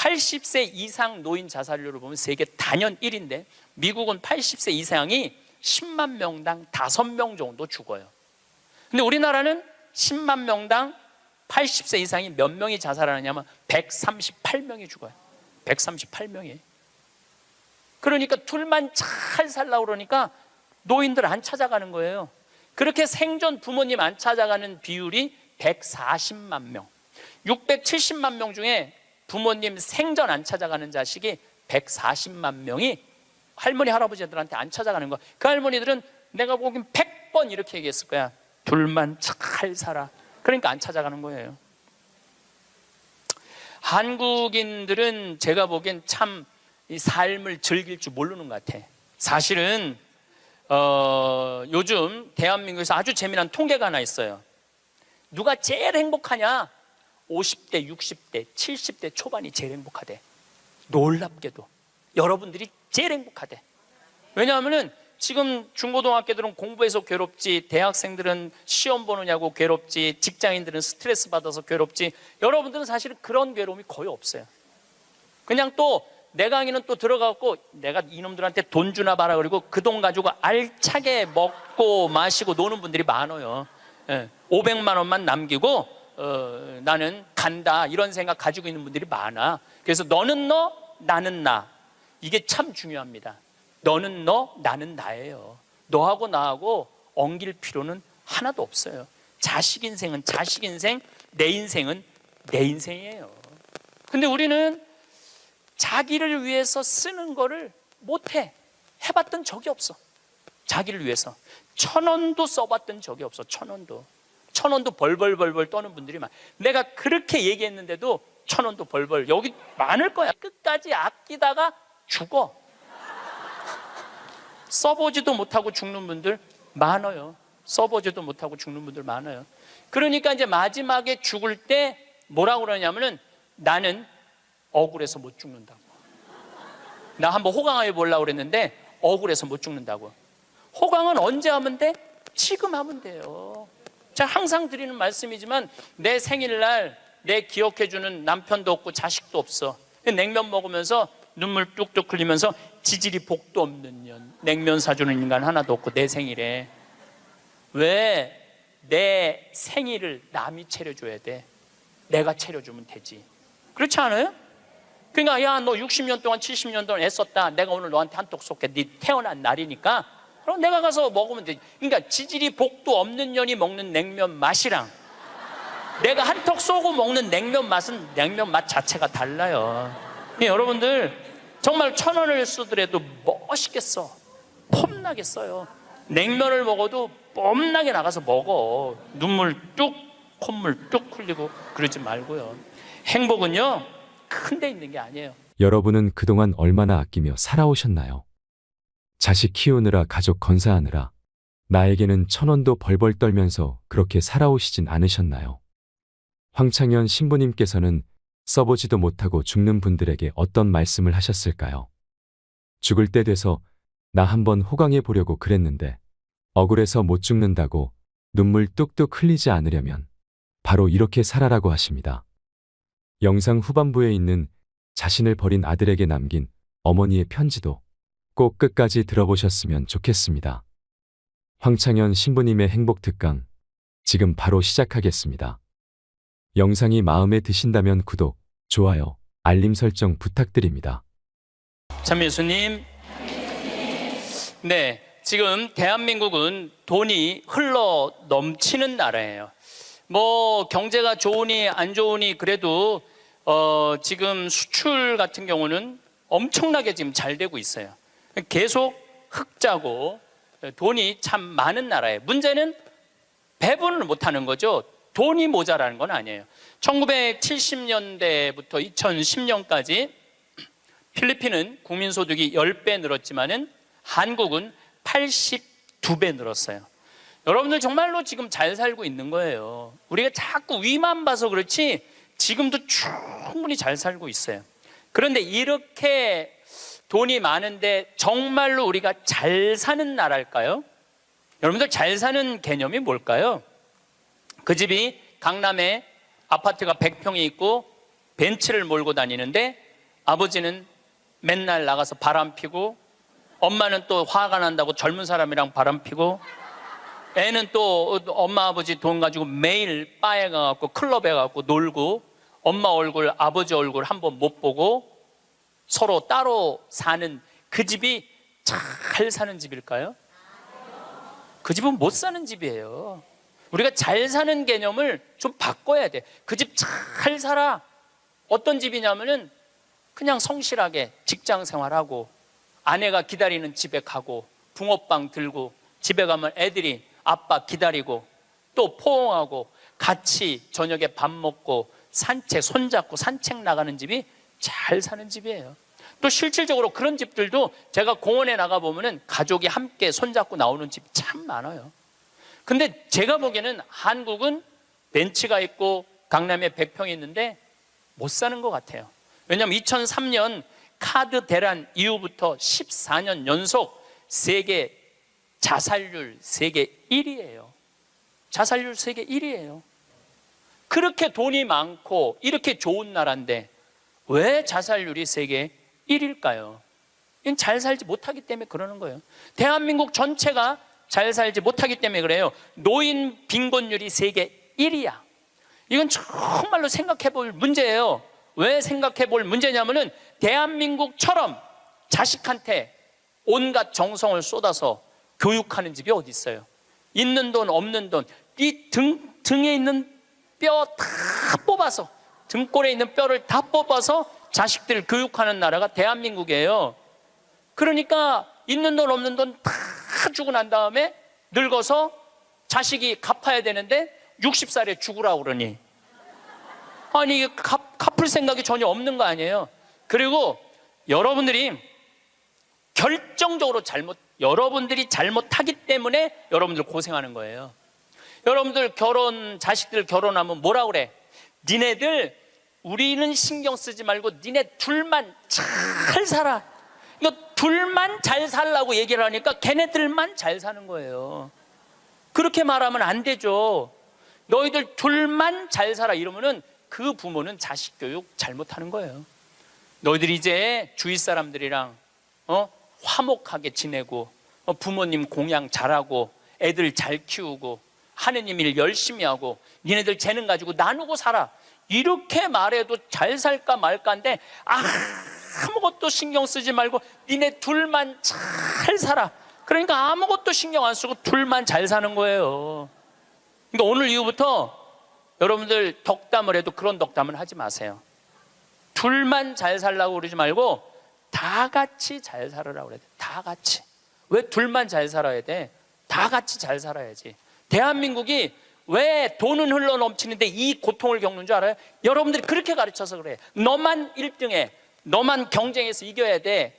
80세 이상 노인 자살률을 보면 세계 단연 1위인데 미국은 80세 이상이 10만 명당 5명 정도 죽어요. 근데 우리나라는 10만 명당 80세 이상이 몇 명이 자살하느냐면 138명이 죽어요. 138명이. 그러니까 둘만 잘 살라고 그러니까 노인들 안 찾아가는 거예요. 그렇게 생존 부모님 안 찾아가는 비율이 140만 명. 670만 명 중에 부모님 생전 안 찾아가는 자식이 140만 명이 할머니 할아버지들한테 안 찾아가는 거야. 그 할머니들은 내가 보기엔 100번 이렇게 얘기했을 거야. 둘만 잘 살아. 그러니까 안 찾아가는 거예요. 한국인들은 제가 보기엔 참 이 삶을 즐길 줄 모르는 것 같아. 사실은 요즘 대한민국에서 아주 재미난 통계가 하나 있어요. 누가 제일 행복하냐? 50대, 60대, 70대 초반이 제일 행복하대. 놀랍게도 여러분들이 제일 행복하대. 왜냐하면 지금 중고등학교들은 공부해서 괴롭지, 대학생들은 시험 보느냐고 괴롭지, 직장인들은 스트레스 받아서 괴롭지, 여러분들은 사실은 그런 괴로움이 거의 없어요. 그냥 또 내 강의는 또 들어가고 내가 이놈들한테 돈 주나 봐라 그리고 그 돈 가지고 알차게 먹고 마시고 노는 분들이 많아요. 500만 원만 남기고 나는 간다 이런 생각 가지고 있는 분들이 많아. 그래서 너는 너, 나는 나. 이게 참 중요합니다. 너는 너, 나는 나예요. 너하고 나하고 엉길 필요는 하나도 없어요. 자식 인생은 자식 인생, 내 인생은 내 인생이에요. 근데 우리는 자기를 위해서 쓰는 거를 못해. 해봤던 적이 없어. 자기를 위해서 1,000원도 써봤던 적이 없어. 1,000원도 벌벌 떠는 분들이 많아. 내가 그렇게 얘기했는데도 1,000원도 벌벌. 여기 많을 거야. 끝까지 아끼다가 죽어. 써보지도 못하고 죽는 분들 많아요. 써보지도 못하고 죽는 분들 많아요. 그러니까 이제 마지막에 죽을 때 뭐라고 그러냐면은 나는 억울해서 못 죽는다고. 나 한번 호강해 보려고 그랬는데 억울해서 못 죽는다고. 호강은 언제 하면 돼? 지금 하면 돼요. 제가 항상 드리는 말씀이지만 내 생일날 내 기억해주는 남편도 없고 자식도 없어. 냉면 먹으면서 눈물 뚝뚝 흘리면서 지질이 복도 없는 년, 냉면 사주는 인간 하나도 없고 내 생일에 왜 내 생일을 남이 차려줘야 돼? 내가 차려주면 되지. 그렇지 않아요? 그러니까 야, 너 60년 동안 70년 동안 애썼다. 내가 오늘 너한테 한턱 쏠게. 네 태어난 날이니까 그럼 내가 가서 먹으면 되지. 그러니까 지질이 복도 없는 년이 먹는 냉면 맛이랑 내가 한턱 쏘고 먹는 냉면 맛은 냉면 맛 자체가 달라요. 여러분들 정말 1,000원을 쓰더라도 멋있게 써. 폼나게 써요. 냉면을 먹어도 뽐나게 나가서 먹어. 눈물 뚝 콧물 뚝 흘리고 그러지 말고요. 행복은요 큰 데 있는 게 아니에요. 여러분은 그동안 얼마나 아끼며 살아오셨나요? 자식 키우느라 가족 건사하느라 나에게는 1,000원도 벌벌 떨면서 그렇게 살아오시진 않으셨나요? 황창현 신부님께서는 써보지도 못하고 죽는 분들에게 어떤 말씀을 하셨을까요? 죽을 때 돼서 나 한번 호강해 보려고 그랬는데 억울해서 못 죽는다고 눈물 뚝뚝 흘리지 않으려면 바로 이렇게 살아라고 하십니다. 영상 후반부에 있는 자신을 버린 아들에게 남긴 어머니의 편지도 꼭 끝까지 들어보셨으면 좋겠습니다. 황창현 신부님의 행복 특강 지금 바로 시작하겠습니다. 영상이 마음에 드신다면 구독, 좋아요, 알림 설정 부탁드립니다. 참예수님, 네, 지금 대한민국은 돈이 흘러 넘치는 나라예요. 뭐 경제가 좋으니 안 좋으니 그래도 지금 수출 같은 경우는 엄청나게 지금 잘 되고 있어요. 계속 흑자고 돈이 참 많은 나라예요. 문제는 배분을 못하는 거죠. 돈이 모자라는 건 아니에요. 1970년대부터 2010년까지 필리핀은 국민소득이 10배 늘었지만은 한국은 82배 늘었어요. 여러분들 정말로 지금 잘 살고 있는 거예요. 우리가 자꾸 위만 봐서 그렇지 지금도 충분히 잘 살고 있어요. 그런데 이렇게 돈이 많은데 정말로 우리가 잘 사는 나라일까요? 여러분들 잘 사는 개념이 뭘까요? 그 집이 강남에 아파트가 100평이 있고 벤츠를 몰고 다니는데 아버지는 맨날 나가서 바람 피고, 엄마는 또 화가 난다고 젊은 사람이랑 바람 피고, 애는 또 엄마 아버지 돈 가지고 매일 바에 가갖고 클럽에 가갖고 놀고, 엄마 얼굴 아버지 얼굴 한번 못 보고 서로 따로 사는 그 집이 잘 사는 집일까요? 그 집은 못 사는 집이에요. 우리가 잘 사는 개념을 좀 바꿔야 돼. 그 집 잘 살아. 어떤 집이냐면은 그냥 성실하게 직장 생활하고, 아내가 기다리는 집에 가고, 붕어빵 들고, 집에 가면 애들이 아빠 기다리고, 또 포옹하고, 같이 저녁에 밥 먹고, 산책, 손잡고 산책 나가는 집이 잘 사는 집이에요. 또 실질적으로 그런 집들도 제가 공원에 나가보면은 가족이 함께 손잡고 나오는 집 참 많아요. 근데 제가 보기에는 한국은 벤츠가 있고 강남에 100평이 있는데 못 사는 것 같아요. 왜냐하면 2003년 카드 대란 이후부터 14년 연속 세계 자살률 세계 1위예요. 자살률 세계 1위예요. 그렇게 돈이 많고 이렇게 좋은 나라인데 왜 자살률이 세계 1위일까요? 이건 잘 살지 못하기 때문에 그러는 거예요. 대한민국 전체가 잘 살지 못하기 때문에 그래요. 노인 빈곤율이 세계 1위야. 이건 정말로 생각해 볼 문제예요. 왜 생각해 볼 문제냐면은 대한민국처럼 자식한테 온갖 정성을 쏟아서 교육하는 집이 어디 있어요? 있는 돈 없는 돈, 이 등에 있는 뼈 다 뽑아서, 등골에 있는 뼈를 다 뽑아서 자식들 교육하는 나라가 대한민국이에요. 그러니까 있는 돈 없는 돈 다 주고 난 다음에 늙어서 자식이 갚아야 되는데 60살에 죽으라고 그러니, 아니 이게 갚을 생각이 전혀 없는 거 아니에요. 그리고 여러분들이 결정적으로 여러분들이 잘못하기 때문에 여러분들 고생하는 거예요. 여러분들 자식들 결혼하면 뭐라 그래? 니네들 우리는 신경 쓰지 말고 니네 둘만 잘 살아. 이거 둘만 잘 살라고 얘기를 하니까 걔네들만 잘 사는 거예요. 그렇게 말하면 안 되죠. 너희들 둘만 잘 살아 이러면은 그 부모는 자식 교육 잘못하는 거예요. 너희들이 이제 주위 사람들이랑 화목하게 지내고, 부모님 공양 잘하고, 애들 잘 키우고, 하느님 일 열심히 하고, 니네들 재능 가지고 나누고 살아. 이렇게 말해도 잘 살까 말까인데 아무것도 신경 쓰지 말고 니네 둘만 잘 살아. 그러니까 아무것도 신경 안 쓰고 둘만 잘 사는 거예요. 그러니까 오늘 이후부터 여러분들 덕담을 해도 그런 덕담을 하지 마세요. 둘만 잘 살라고 그러지 말고 다 같이 잘 살으라고 그래야 돼. 다 같이. 왜 둘만 잘 살아야 돼? 다 같이 잘 살아야지. 대한민국이 왜 돈은 흘러 넘치는데 이 고통을 겪는 줄 알아요? 여러분들이 그렇게 가르쳐서 그래. 너만 1등해. 너만 경쟁해서 이겨야 돼.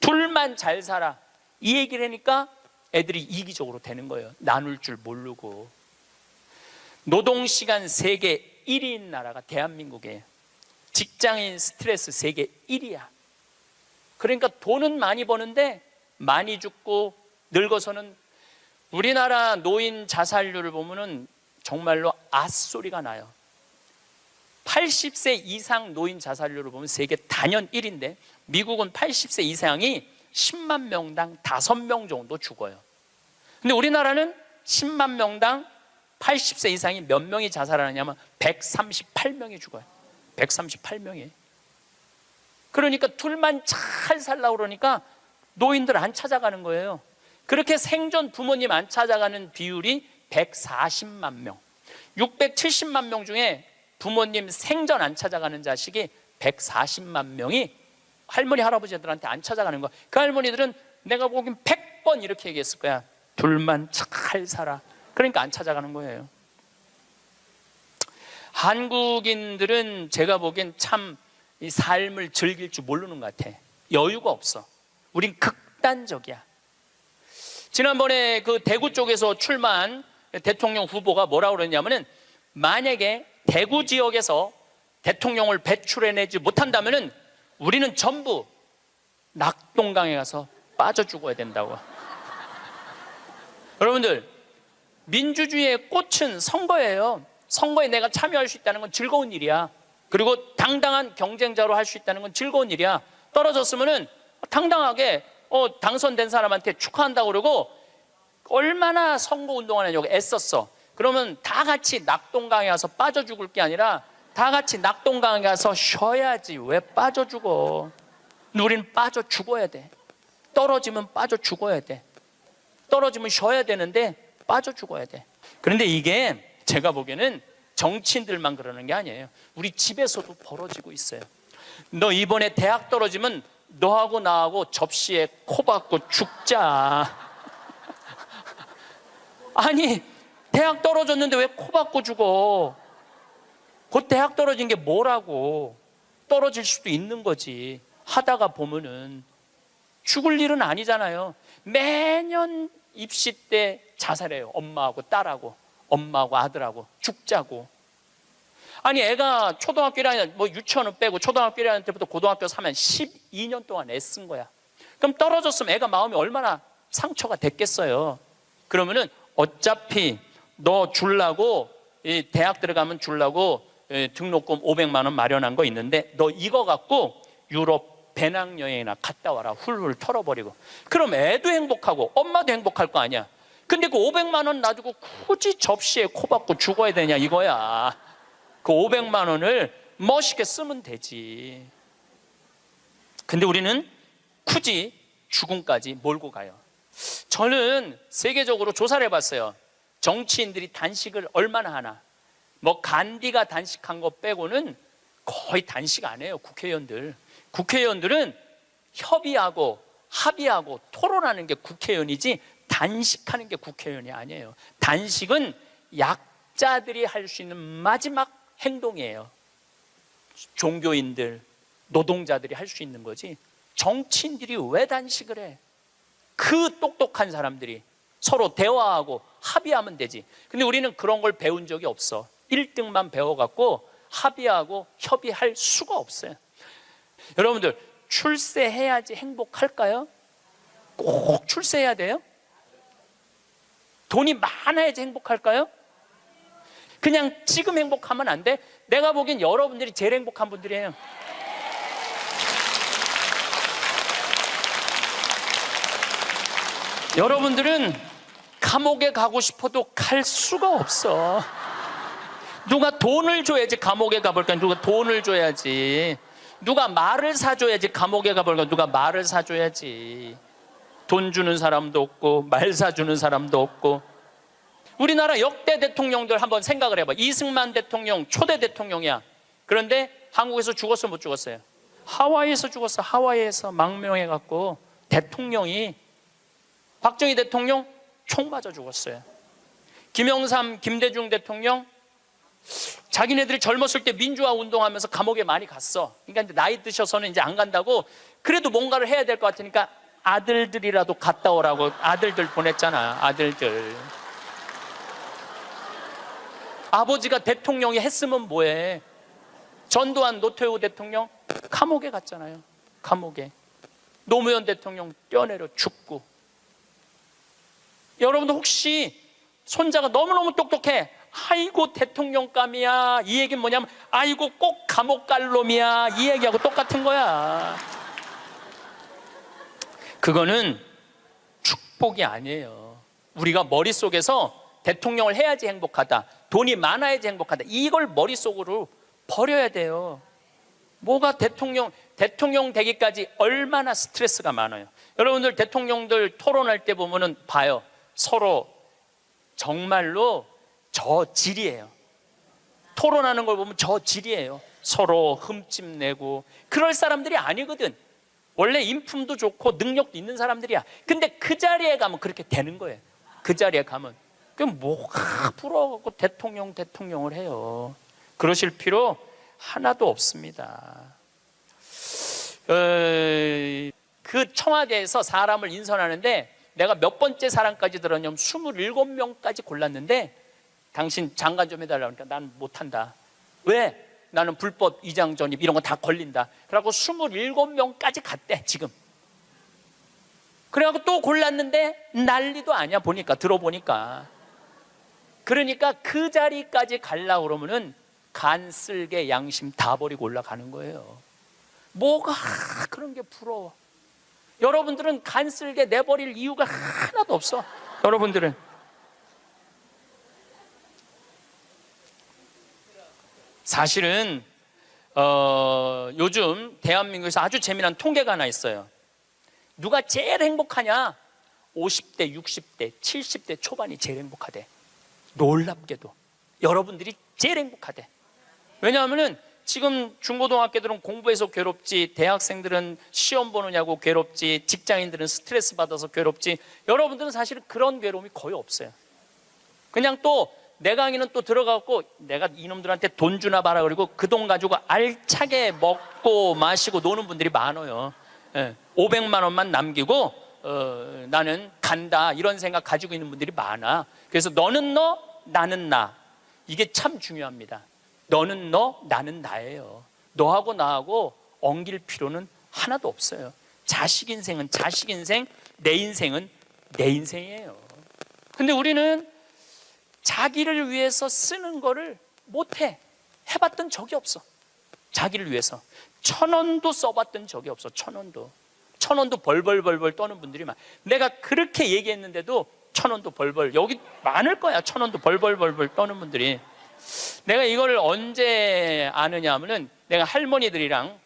둘만 잘 살아. 이 얘기를 하니까 애들이 이기적으로 되는 거예요. 나눌 줄 모르고. 노동시간 세계 1위인 나라가 대한민국이에요. 직장인 스트레스 세계 1위야. 그러니까 돈은 많이 버는데 많이 죽고 늙어서는, 우리나라 노인 자살률을 보면은 정말로 앗소리가 나요. 80세 이상 노인 자살률을 보면 세계 단연 1위인데 미국은 80세 이상이 10만 명당 5명 정도 죽어요. 근데 우리나라는 10만 명당 80세 이상이 몇 명이 자살하느냐면 138명이 죽어요. 138명이. 그러니까 둘만 잘 살라고 그러니까 노인들 안 찾아가는 거예요. 그렇게 생존 부모님 안 찾아가는 비율이 140만 명. 670만 명 중에 부모님 생전 안 찾아가는 자식이 140만 명이 할머니 할아버지들한테 안 찾아가는 거야. 그 할머니들은 내가 보기엔 100번 이렇게 얘기했을 거야. 둘만 잘 살아. 그러니까 안 찾아가는 거예요. 한국인들은 제가 보기엔 참 이 삶을 즐길 줄 모르는 것 같아. 여유가 없어. 우린 극단적이야. 지난번에 그 대구 쪽에서 출마한 대통령 후보가 뭐라고 그랬냐면은, 만약에 대구 지역에서 대통령을 배출해내지 못한다면은 우리는 전부 낙동강에 가서 빠져 죽어야 된다고. 여러분들, 민주주의의 꽃은 선거예요. 선거에 내가 참여할 수 있다는 건 즐거운 일이야. 그리고 당당한 경쟁자로 할 수 있다는 건 즐거운 일이야. 떨어졌으면은 당당하게 당선된 사람한테 축하한다고 그러고, 얼마나 선거운동을 하냐고 애썼어. 그러면 다 같이 낙동강에 가서 빠져 죽을 게 아니라 다 같이 낙동강에 가서 쉬어야지. 왜 빠져 죽어? 우린 빠져 죽어야 돼. 떨어지면 빠져 죽어야 돼. 떨어지면 쉬어야 되는데 빠져 죽어야 돼. 그런데 이게 제가 보기에는 정치인들만 그러는 게 아니에요. 우리 집에서도 벌어지고 있어요. 너 이번에 대학 떨어지면 너하고 나하고 접시에 코 박고 죽자. 아니, 대학 떨어졌는데 왜 코 박고 죽어? 곧 대학 떨어진 게 뭐라고? 떨어질 수도 있는 거지. 하다가 보면은 죽을 일은 아니잖아요. 매년 입시 때 자살해요. 엄마하고 딸하고, 엄마하고 아들하고 죽자고. 아니, 애가 초등학교 1학년, 뭐 유치원은 빼고 초등학교 1학년 때부터 고등학교 3학년 12년 동안 애쓴 거야. 그럼 떨어졌으면 애가 마음이 얼마나 상처가 됐겠어요. 그러면은 어차피 너 주려고, 대학 들어가면 주려고 등록금 500만 원 마련한 거 있는데 너 이거 갖고 유럽 배낭여행이나 갔다 와라. 훌훌 털어버리고. 그럼 애도 행복하고 엄마도 행복할 거 아니야. 근데 그 500만 원 놔두고 굳이 접시에 코 박고 죽어야 되냐 이거야. 그 500만 원을 멋있게 쓰면 되지. 근데 우리는 굳이 죽음까지 몰고 가요. 저는 세계적으로 조사를 해봤어요. 정치인들이 단식을 얼마나 하나. 뭐 간디가 단식한 거 빼고는 거의 단식 안 해요. 국회의원들은 협의하고 합의하고 토론하는 게 국회의원이지 단식하는 게 국회의원이 아니에요. 단식은 약자들이 할 수 있는 마지막 행동이에요. 종교인들, 노동자들이 할 수 있는 거지. 정치인들이 왜 단식을 해? 그 똑똑한 사람들이 서로 대화하고 합의하면 되지. 근데 우리는 그런 걸 배운 적이 없어. 1등만 배워갖고 합의하고 협의할 수가 없어요. 여러분들, 출세해야지 행복할까요? 꼭 출세해야 돼요? 돈이 많아야지 행복할까요? 그냥 지금 행복하면 안 돼? 내가 보기엔 여러분들이 제일 행복한 분들이에요. 여러분들은 감옥에 가고 싶어도 갈 수가 없어. 누가 돈을 줘야지 감옥에 가볼까? 누가 돈을 줘야지. 누가 말을 사줘야지 감옥에 가볼까? 누가 말을 사줘야지. 돈 주는 사람도 없고 말 사주는 사람도 없고. 우리나라 역대 대통령들 한번 생각을 해봐. 이승만 대통령 초대 대통령이야. 그런데 한국에서 죽었어 못 죽었어요? 하와이에서 죽었어. 하와이에서 망명해갖고 대통령이. 박정희 대통령 총 맞아 죽었어요. 김영삼, 김대중 대통령 자기네들이 젊었을 때 민주화 운동하면서 감옥에 많이 갔어. 그러니까 이제 나이 드셔서는 이제 안 간다고. 그래도 뭔가를 해야 될 것 같으니까 아들들이라도 갔다 오라고 아들들 보냈잖아. 아들들. 아버지가 대통령이 했으면 뭐해? 전두환, 노태우 대통령 감옥에 갔잖아요. 감옥에. 노무현 대통령 뛰어내려 죽고. 여러분들 혹시 손자가 너무너무 똑똑해. 아이고 대통령감이야. 이 얘기는 뭐냐면 아이고 꼭 감옥 갈 놈이야. 이 얘기하고 똑같은 거야. 그거는 축복이 아니에요. 우리가 머릿속에서 대통령을 해야지 행복하다, 돈이 많아야지 행복하다, 이걸 머릿속으로 버려야 돼요. 뭐가 대통령 되기까지 얼마나 스트레스가 많아요. 여러분들 대통령들 토론할 때 보면은 봐요. 서로 정말로 저질이에요. 토론하는 걸 보면 저질이에요. 서로 흠집내고. 그럴 사람들이 아니거든. 원래 인품도 좋고 능력도 있는 사람들이야. 근데 그 자리에 가면 그렇게 되는 거예요. 그 자리에 가면. 그럼 뭐가 부러워갖고 대통령을 해요. 그러실 필요 하나도 없습니다. 그 청와대에서 사람을 인선하는데 내가 몇 번째 사람까지 들었냐면 27명까지 골랐는데 당신 장관 좀 해달라고 하니까 난 못한다. 왜? 나는 불법 위장 전입 이런 거 다 걸린다. 그래갖고 27명까지 갔대 지금. 그래갖고 또 골랐는데 난리도 아니야. 들어보니까. 그러니까 그 자리까지 가려고 그러면은 간 쓸개 양심 다 버리고 올라가는 거예요. 뭐가 그런 게 부러워. 여러분들은 간 쓸개 내버릴 이유가 하나도 없어. 여러분들은 사실은 요즘 대한민국에서 아주 재미난 통계가 하나 있어요. 누가 제일 행복하냐? 50대, 60대, 70대 초반이 제일 행복하대. 놀랍게도 여러분들이 제일 행복하대. 왜냐하면은 지금 중고등학교들은 공부해서 괴롭지, 대학생들은 시험 보느냐고 괴롭지, 직장인들은 스트레스 받아서 괴롭지, 여러분들은 사실은 그런 괴로움이 거의 없어요. 그냥 또 내 강의는 또 들어가고 내가 이놈들한테 돈 주나 봐라 그리고 그 돈 가지고 알차게 먹고 마시고 노는 분들이 많아요. 500만 원만 남기고 나는 간다 이런 생각 가지고 있는 분들이 많아. 그래서 너는 너, 나는 나, 이게 참 중요합니다. 너는 너, 나는 나예요. 너하고 나하고 엉길 필요는 하나도 없어요. 자식 인생은 자식 인생, 내 인생은 내 인생이에요. 근데 우리는 자기를 위해서 쓰는 거를 못해. 해봤던 적이 없어. 자기를 위해서 1,000원도 써봤던 적이 없어. 1,000원도 벌벌 떠는 분들이 많아. 내가 그렇게 얘기했는데도 1,000원도 벌벌, 여기 많을 거야. 1,000원도 벌벌 떠는 분들이. 내가 이걸 언제 아느냐 하면은 내가 할머니들이랑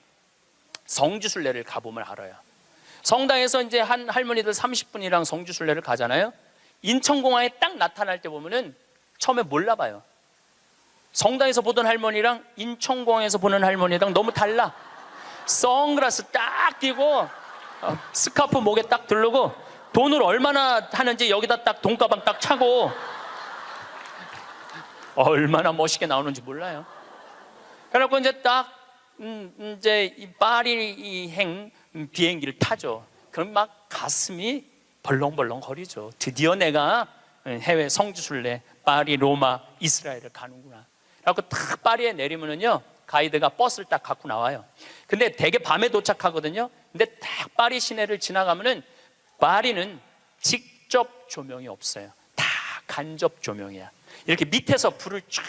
성지순례를 가보면 알아요. 성당에서 이제 한 할머니들 30분이랑 성지순례를 가잖아요. 인천공항에 딱 나타날 때 보면은 처음에 몰라봐요. 성당에서 보던 할머니랑 인천공항에서 보는 할머니랑 너무 달라. 선글라스 딱 끼고 스카프 목에 딱 두르고 돈을 얼마나 하는지 여기다 딱 돈가방 딱 차고 얼마나 멋있게 나오는지 몰라요. 그래갖고 이제 딱 이제 이 파리행 비행기를 타죠. 그럼 막 가슴이 벌렁벌렁 거리죠. 드디어 내가 해외 성지순례 파리, 로마, 이스라엘을 가는구나. 그래갖고 딱 파리에 내리면은요 가이드가 버스를 딱 갖고 나와요. 근데 되게 밤에 도착하거든요. 근데 딱 파리 시내를 지나가면은 파리는 직접 조명이 없어요. 다 간접 조명이야. 이렇게 밑에서 불을 쫙,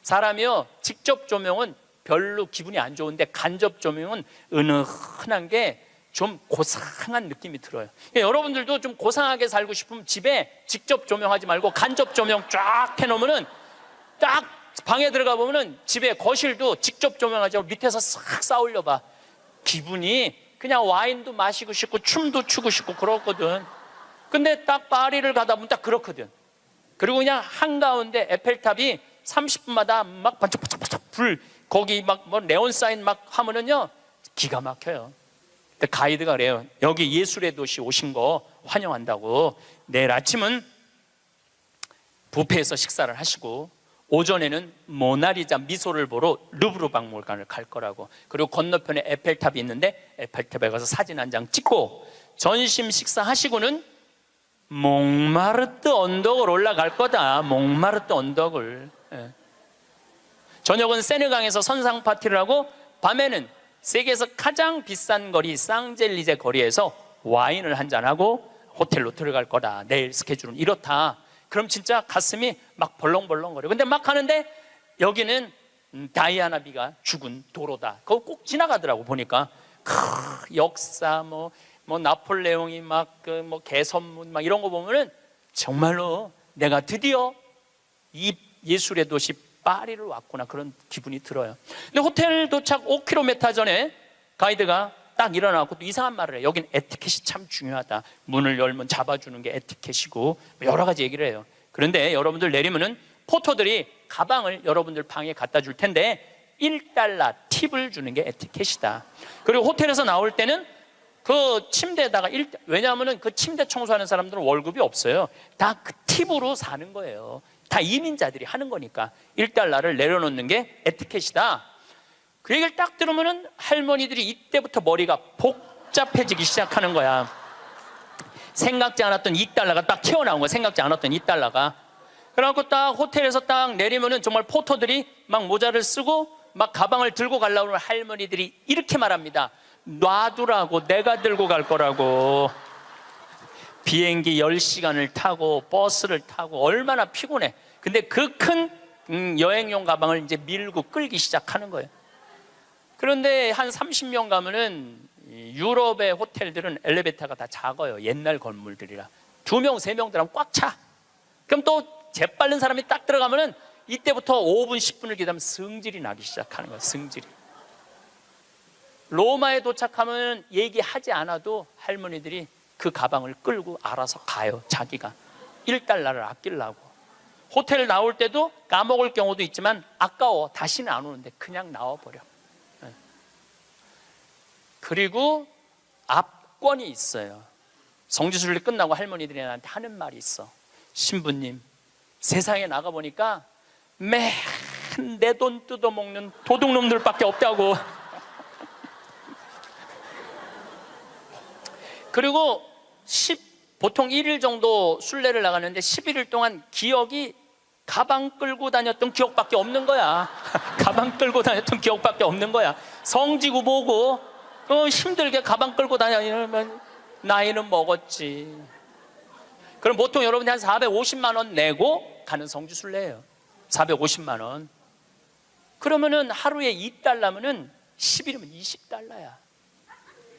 사람이요 직접 조명은 별로 기분이 안 좋은데 간접 조명은 은은한 게 좀 고상한 느낌이 들어요. 여러분들도 좀 고상하게 살고 싶으면 집에 직접 조명하지 말고 간접 조명 쫙 해놓으면은 딱 방에 들어가 보면은 집에 거실도 직접 조명하지 말고 밑에서 싹 쌓아올려봐. 기분이 그냥 와인도 마시고 싶고 춤도 추고 싶고 그렇거든. 근데 딱 파리를 가다 보면 딱 그렇거든. 그리고 그냥 한가운데 에펠탑이 30분마다 막 반짝반짝 불, 거기 막 뭐 네온 사인 막 하면은요 기가 막혀요. 가이드가 그래요. 여기 예술의 도시 오신 거 환영한다고. 내일 아침은 뷔페에서 식사를 하시고 오전에는 모나리자 미소를 보러 루브르 박물관을 갈 거라고. 그리고 건너편에 에펠탑이 있는데 에펠탑에 가서 사진 한 장 찍고 점심 식사하시고는 몽마르트 언덕을 올라갈 거다. 몽마르트 언덕을. 저녁은 세느강에서 선상 파티를 하고 밤에는 세계에서 가장 비싼 거리 쌍젤리제 거리에서 와인을 한잔하고 호텔로 들어갈 거다. 내일 스케줄은 이렇다. 그럼 진짜 가슴이 막 벌렁벌렁거려. 근데 막 하는데 여기는 다이아나비가 죽은 도로다. 그거 꼭 지나가더라고. 보니까 역사 뭐 나폴레옹이 막 그 뭐 개선문 막 이런 거 보면은 정말로 내가 드디어 이 예술의 도시 파리를 왔구나 그런 기분이 들어요. 근데 호텔 도착 5km 전에 가이드가 딱 일어나고 또 이상한 말을 해요. 여긴 에티켓이 참 중요하다. 문을 열면 잡아주는 게 에티켓이고 여러 가지 얘기를 해요. 그런데 여러분들 내리면은 포토들이 가방을 여러분들 방에 갖다 줄 텐데 $1 팁을 주는 게 에티켓이다. 그리고 호텔에서 나올 때는 그 침대에다가 왜냐하면은 그 침대 청소하는 사람들은 월급이 없어요. 다 그 팁으로 사는 거예요. 다 이민자들이 하는 거니까 $1를 내려놓는 게 에티켓이다. 그 얘기를 딱 들으면은 할머니들이 이때부터 머리가 복잡해지기 시작하는 거야. 생각지 않았던 $2가 딱 튀어나온 거야. 생각지 않았던 $2가. 그래갖고 딱 호텔에서 딱 내리면은 정말 포터들이 막 모자를 쓰고 막 가방을 들고 가려고 하는 할머니들이 이렇게 말합니다. 놔두라고, 내가 들고 갈 거라고. 비행기 10시간을 타고 버스를 타고 얼마나 피곤해. 근데 그 큰 여행용 가방을 이제 밀고 끌기 시작하는 거예요. 그런데 한 30년 가면은 유럽의 호텔들은 엘리베이터가 다 작아요. 옛날 건물들이라 2명, 3명 들어가면 꽉 차. 그럼 또 재빠른 사람이 딱 들어가면은 이때부터 5분, 10분을 기다리면 승질이 나기 시작하는 거예요. 승질이. 로마에 도착하면 얘기하지 않아도 할머니들이 그 가방을 끌고 알아서 가요. 자기가 $1를 아끼려고. 호텔 나올 때도 까먹을 경우도 있지만 아까워. 다시는 안 오는데 그냥 나와버려. 그리고 압권이 있어요. 성지순례 끝나고 할머니들이 나한테 하는 말이 있어. 신부님, 세상에 나가보니까 매일 내 돈 뜯어먹는 도둑놈들밖에 없다고. 그리고 보통 1일 정도 순례를 나가는데 11일 동안 기억이 가방 끌고 다녔던 기억밖에 없는 거야. 가방 끌고 다녔던 기억밖에 없는 거야. 성지고 뭐고 힘들게 가방 끌고 다니면 나이는 먹었지. 그럼 보통 여러분이 한 450만 원 내고 가는 성지순례예요. 450만 원. 그러면은 하루에 $2면은 10일이면 $20야.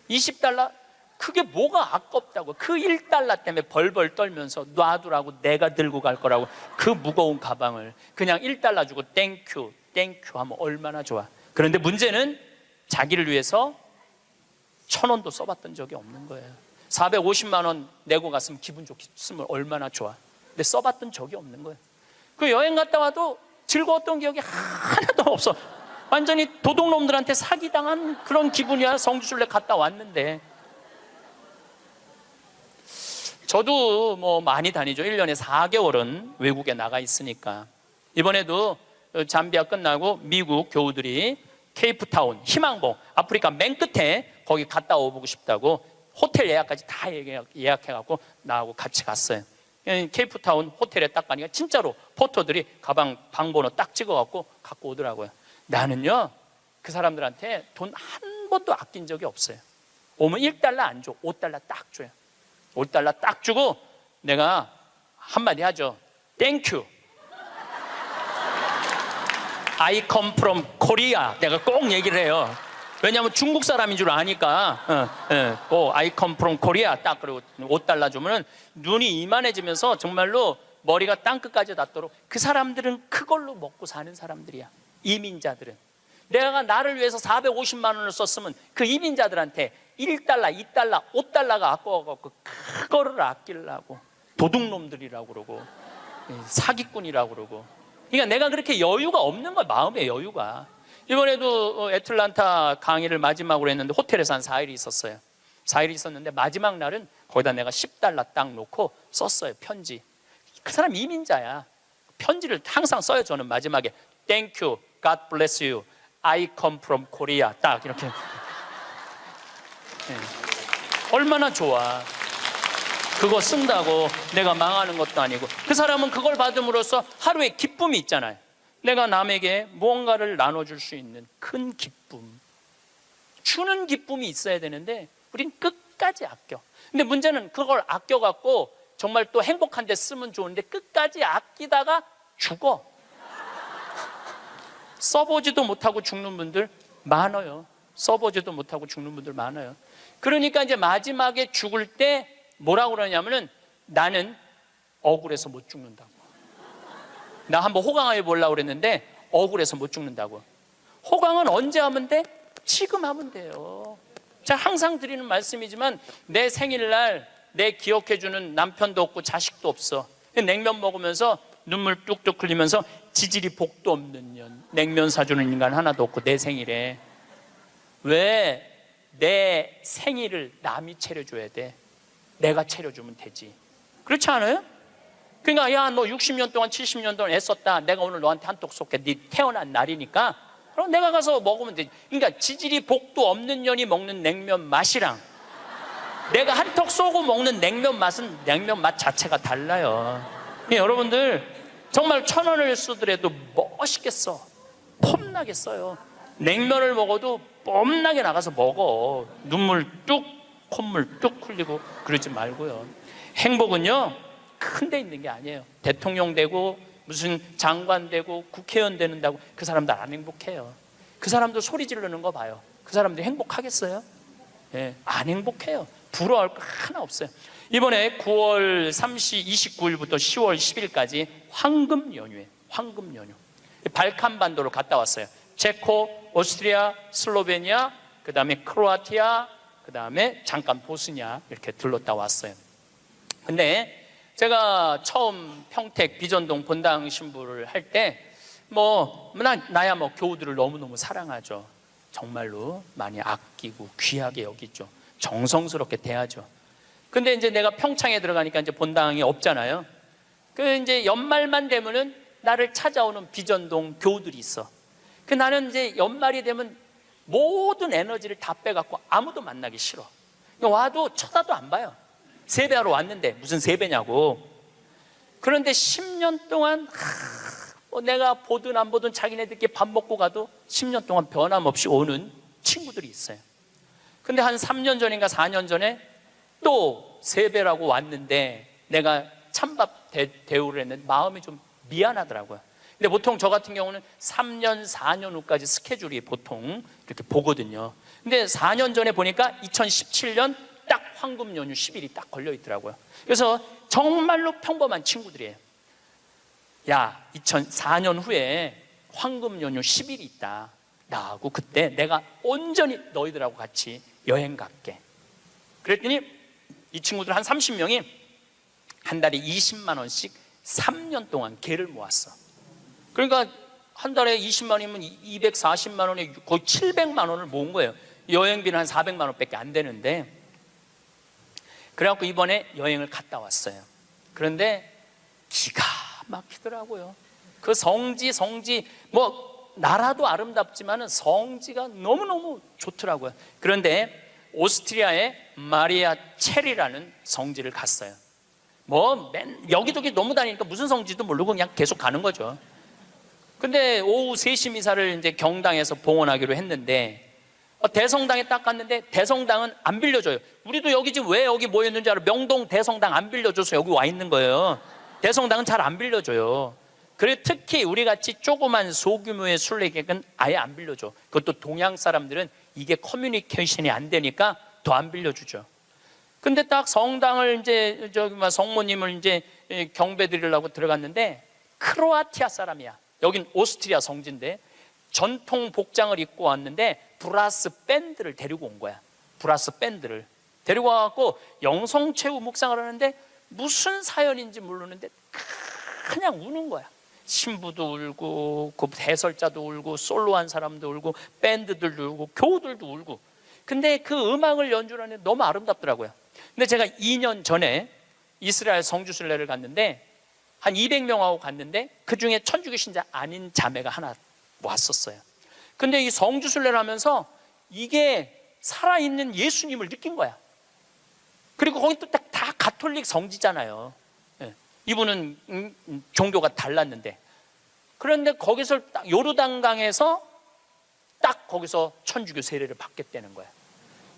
$20. 그게 뭐가 아깝다고. 그 $1 때문에 벌벌 떨면서 놔두라고, 내가 들고 갈 거라고 그 무거운 가방을 그냥 $1 주고 땡큐 땡큐 하면 얼마나 좋아. 그런데 문제는 자기를 위해서 1,000원도 써봤던 적이 없는 거예요. 450만 원 내고 갔으면 기분 좋겠으면 얼마나 좋아. 근데 써봤던 적이 없는 거예요. 그 여행 갔다 와도 즐거웠던 기억이 하나도 없어. 완전히 도둑놈들한테 사기당한 그런 기분이야. 성지순례 갔다 왔는데. 저도 뭐 많이 다니죠. 1년에 4개월은 외국에 나가 있으니까. 이번에도 잠비아 끝나고 미국 교우들이 케이프타운, 희망봉, 아프리카 맨 끝에 거기 갔다 오고 싶다고 호텔 예약까지 다 예약해갖고 나하고 같이 갔어요. 케이프타운 호텔에 딱 가니까 진짜로 포터들이 가방 방번호 딱 찍어갖고 갖고 오더라고요. 나는요, 그 사람들한테 돈 한 번도 아낀 적이 없어요. 오면 $1 안 줘. $5 딱 줘요. $5 딱 주고 내가 한마디 하죠. Thank you. I come from Korea. 내가 꼭 얘기를 해요. 왜냐하면 중국 사람인 줄 아니까. I come from Korea. 딱 그리고 $5 주면은 눈이 이만해지면서 정말로 머리가 땅끝까지 닿도록. 그 사람들은 그걸로 먹고 사는 사람들이야. 이민자들은. 내가 나를 위해서 450만 원을 썼으면 그 이민자들한테 $1, $2, $5가 아까워갖고 그거를 아끼려고 도둑놈들이라고 그러고 사기꾼이라고 그러고. 그러니까 내가 그렇게 여유가 없는 거야. 마음의 여유가. 이번에도 애틀란타 강의를 마지막으로 했는데 호텔에서 한 4일이 있었어요. 4일이 있었는데 마지막 날은 거기다 내가 $10 딱 놓고 썼어요. 편지. 그 사람 이민자야. 편지를 항상 써요. 저는 마지막에 Thank you, God bless you, I come from Korea. 딱 이렇게. 얼마나 좋아. 그거 쓴다고 내가 망하는 것도 아니고. 그 사람은 그걸 받음으로써 하루에 기쁨이 있잖아요. 내가 남에게 무언가를 나눠줄 수 있는 큰 기쁨, 주는 기쁨이 있어야 되는데 우린 끝까지 아껴. 근데 문제는 그걸 아껴갖고 정말 또 행복한 데 쓰면 좋은데 끝까지 아끼다가 죽어. 써보지도 못하고 죽는 분들 많아요. 써보지도 못하고 죽는 분들 많아요. 그러니까 이제 마지막에 죽을 때 뭐라고 그러냐면은 나는 억울해서 못 죽는다고. 나 한번 호강해 보려고 그랬는데 억울해서 못 죽는다고. 호강은 언제 하면 돼? 지금 하면 돼요. 제가 항상 드리는 말씀이지만 내 생일날 내 기억해주는 남편도 없고 자식도 없어. 냉면 먹으면서 눈물 뚝뚝 흘리면서 지질이 복도 없는 년, 냉면 사주는 인간 하나도 없고 내 생일에 왜 내 생일을 남이 차려줘야 돼? 내가 차려주면 되지. 그렇지 않아요? 그러니까 야, 너 60년 동안 70년 동안 애썼다. 내가 오늘 너한테 한턱 쏠게. 네 태어난 날이니까 그럼 내가 가서 먹으면 되지. 그러니까 지질이 복도 없는 년이 먹는 냉면 맛이랑 내가 한턱 쏘고 먹는 냉면 맛은 냉면 맛 자체가 달라요. 그러니까 여러분들 정말 1,000원을 쓰더라도 멋있게 써. 폼나게 써요. 냉면을 먹어도 뽐나게 나가서 먹어. 눈물 뚝, 콧물 뚝 흘리고 그러지 말고요. 행복은요 큰 데 있는 게 아니에요. 대통령 되고 무슨 장관 되고 국회의원 되는다고 그 사람들 안 행복해요. 그 사람들 소리 지르는 거 봐요. 그 사람들 행복하겠어요? 예, 안 행복해요. 부러워할 거 하나 없어요. 이번에 9월 29일부터 10월 10일까지 황금 연휴에 황금 연휴 발칸 반도를 갔다 왔어요. 체코, 오스트리아, 슬로베니아, 그 다음에 크로아티아, 그 다음에 잠깐 보스니아 이렇게 들렀다 왔어요. 근데 제가 처음 평택 비전동 본당 신부를 할 때 나야 교우들을 너무너무 사랑하죠. 정말로 많이 아끼고 귀하게 여기죠. 정성스럽게 대하죠. 근데 이제 내가 평창에 들어가니까 이제 본당이 없잖아요. 그 이제 연말만 되면은 나를 찾아오는 비전동 교우들이 있어. 그 나는 이제 연말이 되면 모든 에너지를 다 빼갖고 아무도 만나기 싫어. 와도 쳐다도 안 봐요. 세배하러 왔는데 무슨 세배냐고. 그런데 10년 동안 내가 보든 안 보든 자기네들끼리 밥 먹고 가도 10년 동안 변함없이 오는 친구들이 있어요. 근데 한 3년 전인가 4년 전에 또 세배라고 왔는데 내가 찬밥 대우를 했는데 마음이 좀 미안하더라고요. 근데 보통 저 같은 경우는 3년, 4년 후까지 스케줄이 보통 이렇게 보거든요. 근데 4년 전에 보니까 2017년 딱 황금 연휴 10일이 딱 걸려 있더라고요. 그래서 정말로 평범한 친구들이에요. 야, 2004년 후에 황금 연휴 10일이 있다. 나하고 그때 내가 온전히 너희들하고 같이 여행 갈게. 그랬더니 이 친구들 한 30명이 한 달에 20만 원씩 3년 동안 개를 모았어. 그러니까 한 달에 20만 원이면 240만 원에 거의 700만 원을 모은 거예요. 여행비는 한 400만 원밖에 안 되는데. 그래갖고 이번에 여행을 갔다 왔어요. 그런데 기가 막히더라고요. 그 성지 나라도 아름답지만은 성지가 너무너무 좋더라고요. 그런데 오스트리아의 마리아 체리라는 성지를 갔어요. 여기저기 너무 다니니까 무슨 성지도 모르고 그냥 계속 가는 거죠. 근데 오후 3시 미사를 이제 경당에서 봉헌하기로 했는데 대성당에 딱 갔는데 대성당은 안 빌려줘요. 우리도 여기 지금 왜 여기 모였는지 알아? 명동 대성당 안 빌려줘서 여기 와 있는 거예요. 대성당은 잘 안 빌려줘요. 그리고 특히 우리같이 조그만 소규모의 순례객은 아예 안 빌려줘. 그것도 동양 사람들은 이게 커뮤니케이션이 안 되니까 더 안 빌려주죠. 근데 딱 성당을 이제 성모님을 이제 경배 드리려고 들어갔는데 크로아티아 사람이야. 여긴 오스트리아 성지인데 전통 복장을 입고 왔는데 브라스 밴드를 데리고 온 거야. 브라스 밴드를 데리고 와갖고 영성체후 묵상을 하는데 무슨 사연인지 모르는데 그냥 우는 거야. 신부도 울고 그 해설자도 울고 솔로한 사람도 울고 밴드들도 울고 교우들도 울고. 근데 그 음악을 연주하는데 너무 아름답더라고요. 근데 제가 2년 전에 이스라엘 성주순례를 갔는데 한 200명하고 갔는데 그중에 천주교 신자 아닌 자매가 하나 왔었어요. 근데 이 성주순례를 하면서 이게 살아있는 예수님을 느낀 거야. 그리고 거기 또 다 가톨릭 성지잖아요. 이분은 종교가 달랐는데. 그런데 거기서 딱 요르단강에서 딱 거기서 천주교 세례를 받겠다는 거야.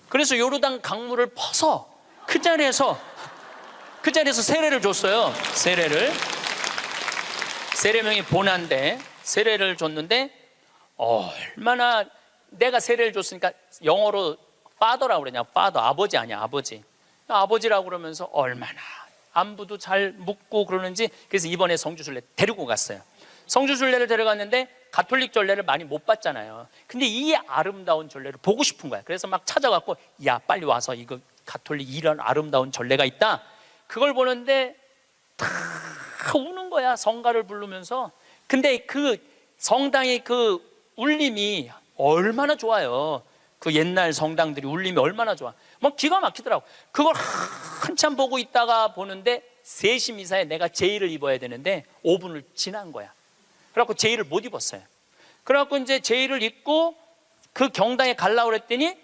그래서 요르단 강물을 퍼서 그 자리에서 세례를 줬어요. 세례명이 보난데 세례를 줬는데 얼마나 내가 세례를 줬으니까 영어로 father라고 그러냐. father, 아버지 아니야. 아버지라고 그러면서 얼마나 안부도 잘 묻고 그러는지. 그래서 이번에 성주순례 데리고 갔어요. 성주순례를 데려갔는데 가톨릭 전례를 많이 못 봤잖아요. 근데 이 아름다운 전례를 보고 싶은 거야. 그래서 막 찾아갖고 야 빨리 와서 이거 가톨릭 이런 아름다운 전례가 있다. 그걸 보는데 다 우는 거야. 성가를 부르면서. 근데 그 성당의 그 울림이 얼마나 좋아요. 그 옛날 성당들이 울림이 얼마나 좋아. 기가 막히더라고. 그걸 한참 보고 있다가 보는데 3시 미사에 내가 제의를 입어야 되는데 5분을 지난 거야. 그래갖고 제의를 못 입었어요. 그래갖고 이제 제의를 입고 그 경당에 가려고 그랬더니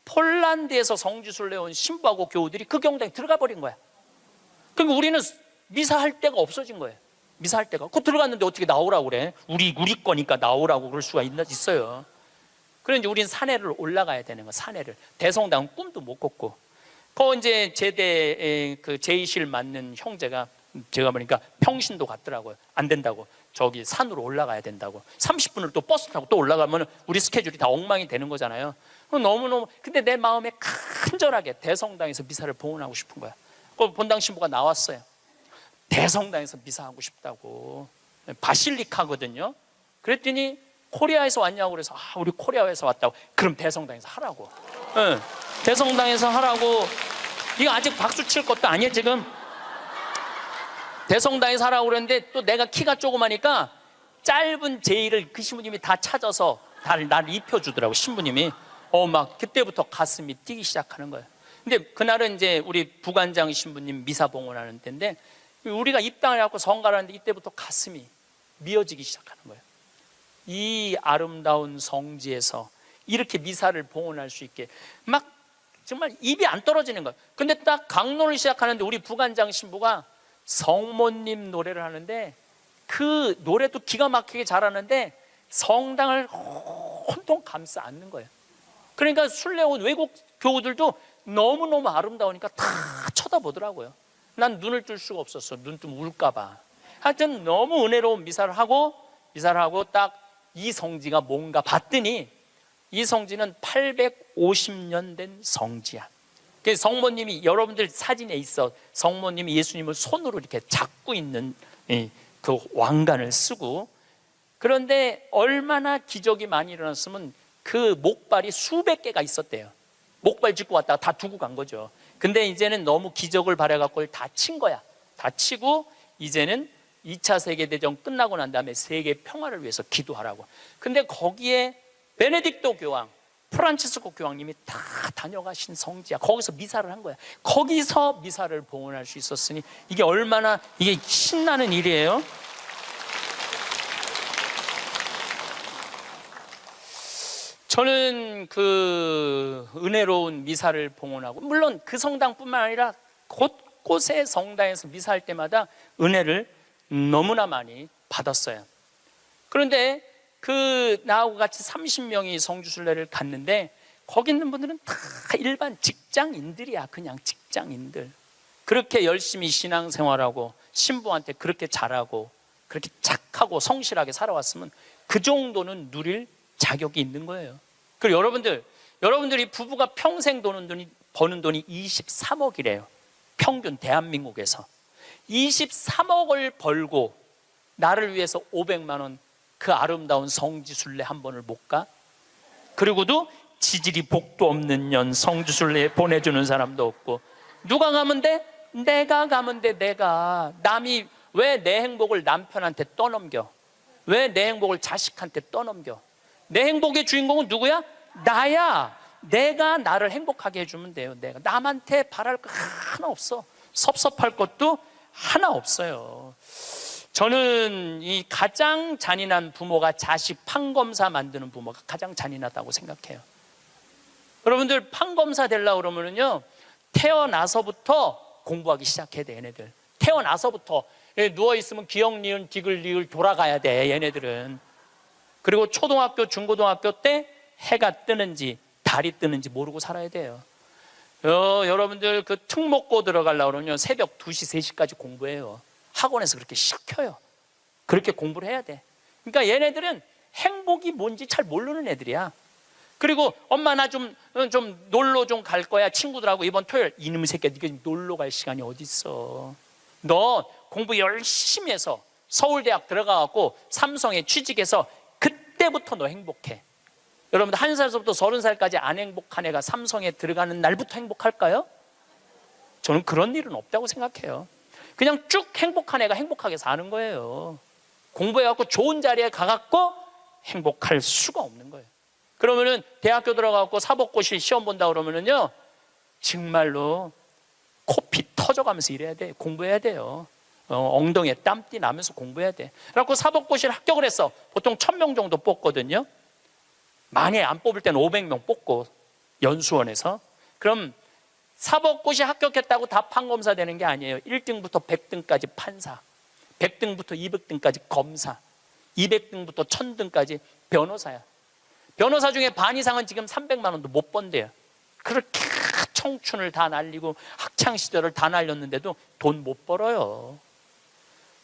폴란드에서 성주순례 온 신부하고 교우들이 그 경당에 들어가 버린 거야. 그러니까 우리는 미사할 데가 없어진 거예요. 미사할 데가. 그 들어갔는데 어떻게 나오라고 그래? 우리 거니까 나오라고 그럴 수가 있어요. 그런데 이제 우리는 산에를 올라가야 되는 거야. 산에를. 대성당은 꿈도 못 꿨고. 그 이제 제대 그 제의실 맡는 형제가 제가 보니까 평신도 갔더라고요. 안 된다고. 저기 산으로 올라가야 된다고. 30분을 또 버스 타고 또 올라가면 우리 스케줄이 다 엉망이 되는 거잖아요. 너무너무. 근데 내 마음에 간절하게 대성당에서 미사를 봉헌하고 싶은 거야. 그 본당 신부가 나왔어요. 대성당에서 미사하고 싶다고. 바실리카거든요. 그랬더니 코리아에서 왔냐고 그래서 우리 코리아에서 왔다고. 그럼 대성당에서 하라고. 네, 대성당에서 하라고. 이거 아직 박수 칠 것도 아니에요 지금. 대성당에서 하라고 그랬는데 또 내가 키가 조그마니까 짧은 제의를 그 신부님이 다 찾아서 나를 입혀주더라고. 신부님이 막 그때부터 가슴이 뛰기 시작하는 거예요. 근데 그날은 이제 우리 부관장 신부님 미사 봉헌하는 때인데 우리가 입당을 해갖고 성가를 하는데 이때부터 가슴이 미어지기 시작하는 거예요. 이 아름다운 성지에서 이렇게 미사를 봉헌할 수 있게 막 정말 입이 안 떨어지는 거예요. 근데 딱 강론을 시작하는데 우리 부관장 신부가 성모님 노래를 하는데 그 노래도 기가 막히게 잘하는데 성당을 혼통 감싸 안는 거예요. 그러니까 순례 온 외국 교우들도 너무너무 아름다우니까 다 쳐다보더라고요. 난 눈을 뜰 수가 없었어. 눈 뜨면 울까 봐. 하여튼 너무 은혜로운 미사를 하고 딱 이 성지가 뭔가 봤더니 이 성지는 850년 된 성지야. 성모님이 여러분들 사진에 있어. 성모님이 예수님을 손으로 이렇게 잡고 있는 그 왕관을 쓰고. 그런데 얼마나 기적이 많이 일어났으면 그 목발이 수백 개가 있었대요. 목발 짚고 왔다가 다 두고 간 거죠. 근데 이제는 너무 기적을 바라갖고 다 친 거야. 다 치고 이제는 2차 세계대전 끝나고 난 다음에 세계 평화를 위해서 기도하라고. 근데 거기에 베네딕토 교황, 프란치스코 교황님이 다 다녀가신 성지야. 거기서 미사를 한 거야. 거기서 미사를 봉헌할 수 있었으니 이게 얼마나 이게 신나는 일이에요. 저는 그 은혜로운 미사를 봉헌하고, 물론 그 성당뿐만 아니라 곳곳의 성당에서 미사할 때마다 은혜를 너무나 많이 받았어요. 그런데 나하고 같이 30명이 성주순례를 갔는데 거기 있는 분들은 다 일반 직장인들이야. 그냥 직장인들. 그렇게 열심히 신앙생활하고 신부한테 그렇게 잘하고 그렇게 착하고 성실하게 살아왔으면 그 정도는 누릴 자격이 있는 거예요. 그리고 여러분들이 부부가 평생 버는 돈이 23억이래요. 평균 대한민국에서 23억을 벌고 나를 위해서 500만 원 그 아름다운 성지순례 한 번을 못 가? 그리고도 지질이 복도 없는 년 성지순례에 보내주는 사람도 없고. 누가 가면 돼? 내가 가면 돼. 내가. 남이 왜 내 행복을 남편한테 떠넘겨? 왜 내 행복을 자식한테 떠넘겨? 내 행복의 주인공은 누구야? 나야. 내가 나를 행복하게 해주면 돼요. 내가. 남한테 바랄 거 하나 없어. 섭섭할 것도 하나 없어요. 저는 이 가장 잔인한 부모가 자식 판검사 만드는 부모가 가장 잔인하다고 생각해요. 여러분들 판검사 되려고 그러면요, 태어나서부터 공부하기 시작해야 돼. 얘네들 태어나서부터 누워있으면 기역, 니은, 디귿, 리을 돌아가야 돼. 얘네들은. 그리고 초등학교, 중고등학교 때 해가 뜨는지 달이 뜨는지 모르고 살아야 돼요. 여러분들 그 특목고 들어가려고 그러면 새벽 2시, 3시까지 공부해요. 학원에서 그렇게 시켜요. 그렇게 공부를 해야 돼. 그러니까 얘네들은 행복이 뭔지 잘 모르는 애들이야. 그리고 엄마 나 좀 놀러 좀 갈 거야. 친구들하고 이번 토요일. 이놈의 새끼야, 네가 놀러 갈 시간이 어디 있어. 너 공부 열심히 해서 서울대학 들어가갖고 삼성에 취직해서 그때부터 너 행복해. 여러분들 1살부터 30살까지 안 행복한 애가 삼성에 들어가는 날부터 행복할까요? 저는 그런 일은 없다고 생각해요. 그냥 쭉 행복한 애가 행복하게 사는 거예요. 공부해갖고 좋은 자리에 가갖고 행복할 수가 없는 거예요. 그러면은 대학교 들어가갖고 사법고시 시험 본다 그러면은요, 정말로 코피 터져가면서 일해야 돼. 공부해야 돼요. 엉덩이에 땀띠 나면서 공부해야 돼. 그래갖고 사법고시를 합격을 했어. 보통 1000명 정도 뽑거든요. 만약에 안 뽑을 때는 500명 뽑고 연수원에서. 그럼 사법고시 합격했다고 다 판검사 되는 게 아니에요. 1등부터 100등까지 판사, 100등부터 200등까지 검사, 200등부터 1000등까지 변호사야. 변호사 중에 반 이상은 지금 300만 원도 못 번대요. 그렇게 청춘을 다 날리고 학창시절을 다 날렸는데도 돈 못 벌어요.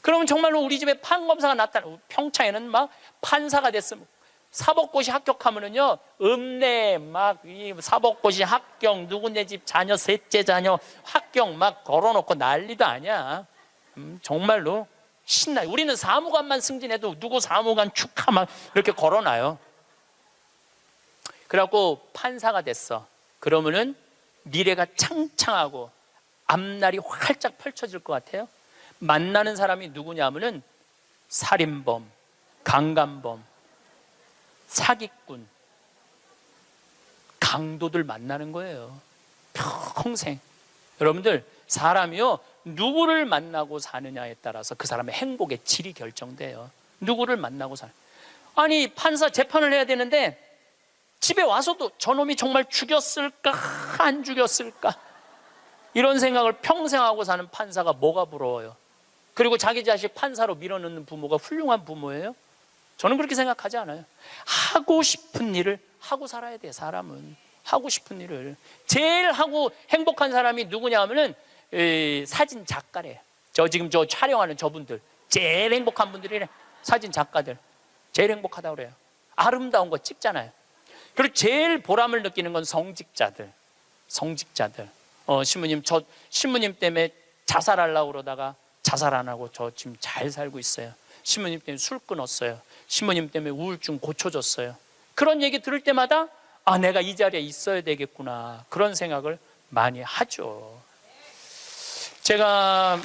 그러면 정말로 우리 집에 판검사가 나타나, 평창에는 막 판사가 됐으면 사법고시 합격하면은요, 읍내 막 이 사법고시 합격, 누구네 집 자녀, 셋째 자녀 합격 막 걸어놓고 난리도 아니야. 정말로 신나요. 우리는 사무관만 승진해도 누구 사무관 축하 막 이렇게 걸어놔요. 그래갖고 판사가 됐어. 그러면은 미래가 창창하고 앞날이 활짝 펼쳐질 것 같아요. 만나는 사람이 누구냐면은 살인범, 강간범, 사기꾼, 강도들 만나는 거예요. 평생. 여러분들, 사람이요, 누구를 만나고 사느냐에 따라서 그 사람의 행복의 질이 결정돼요. 누구를 만나고 사는. 아니, 판사 재판을 해야 되는데 집에 와서도 저놈이 정말 죽였을까 안 죽였을까 이런 생각을 평생 하고 사는 판사가 뭐가 부러워요? 그리고 자기 자식 판사로 밀어넣는 부모가 훌륭한 부모예요? 저는 그렇게 생각하지 않아요. 하고 싶은 일을 하고 살아야 돼. 사람은 하고 싶은 일을. 제일 하고 행복한 사람이 누구냐 하면은 사진 작가래요. 지금 촬영하는 저분들 제일 행복한 분들이래. 사진 작가들 제일 행복하다고 그래요. 아름다운 거 찍잖아요. 그리고 제일 보람을 느끼는 건 성직자들. 신부님, 저 신부님 때문에 자살하려고 그러다가 자살 안 하고 저 지금 잘 살고 있어요. 신부님 때문에 술 끊었어요. 신부님 때문에 우울증 고쳐졌어요. 그런 얘기 들을 때마다 아, 내가 이 자리에 있어야 되겠구나, 그런 생각을 많이 하죠. 제가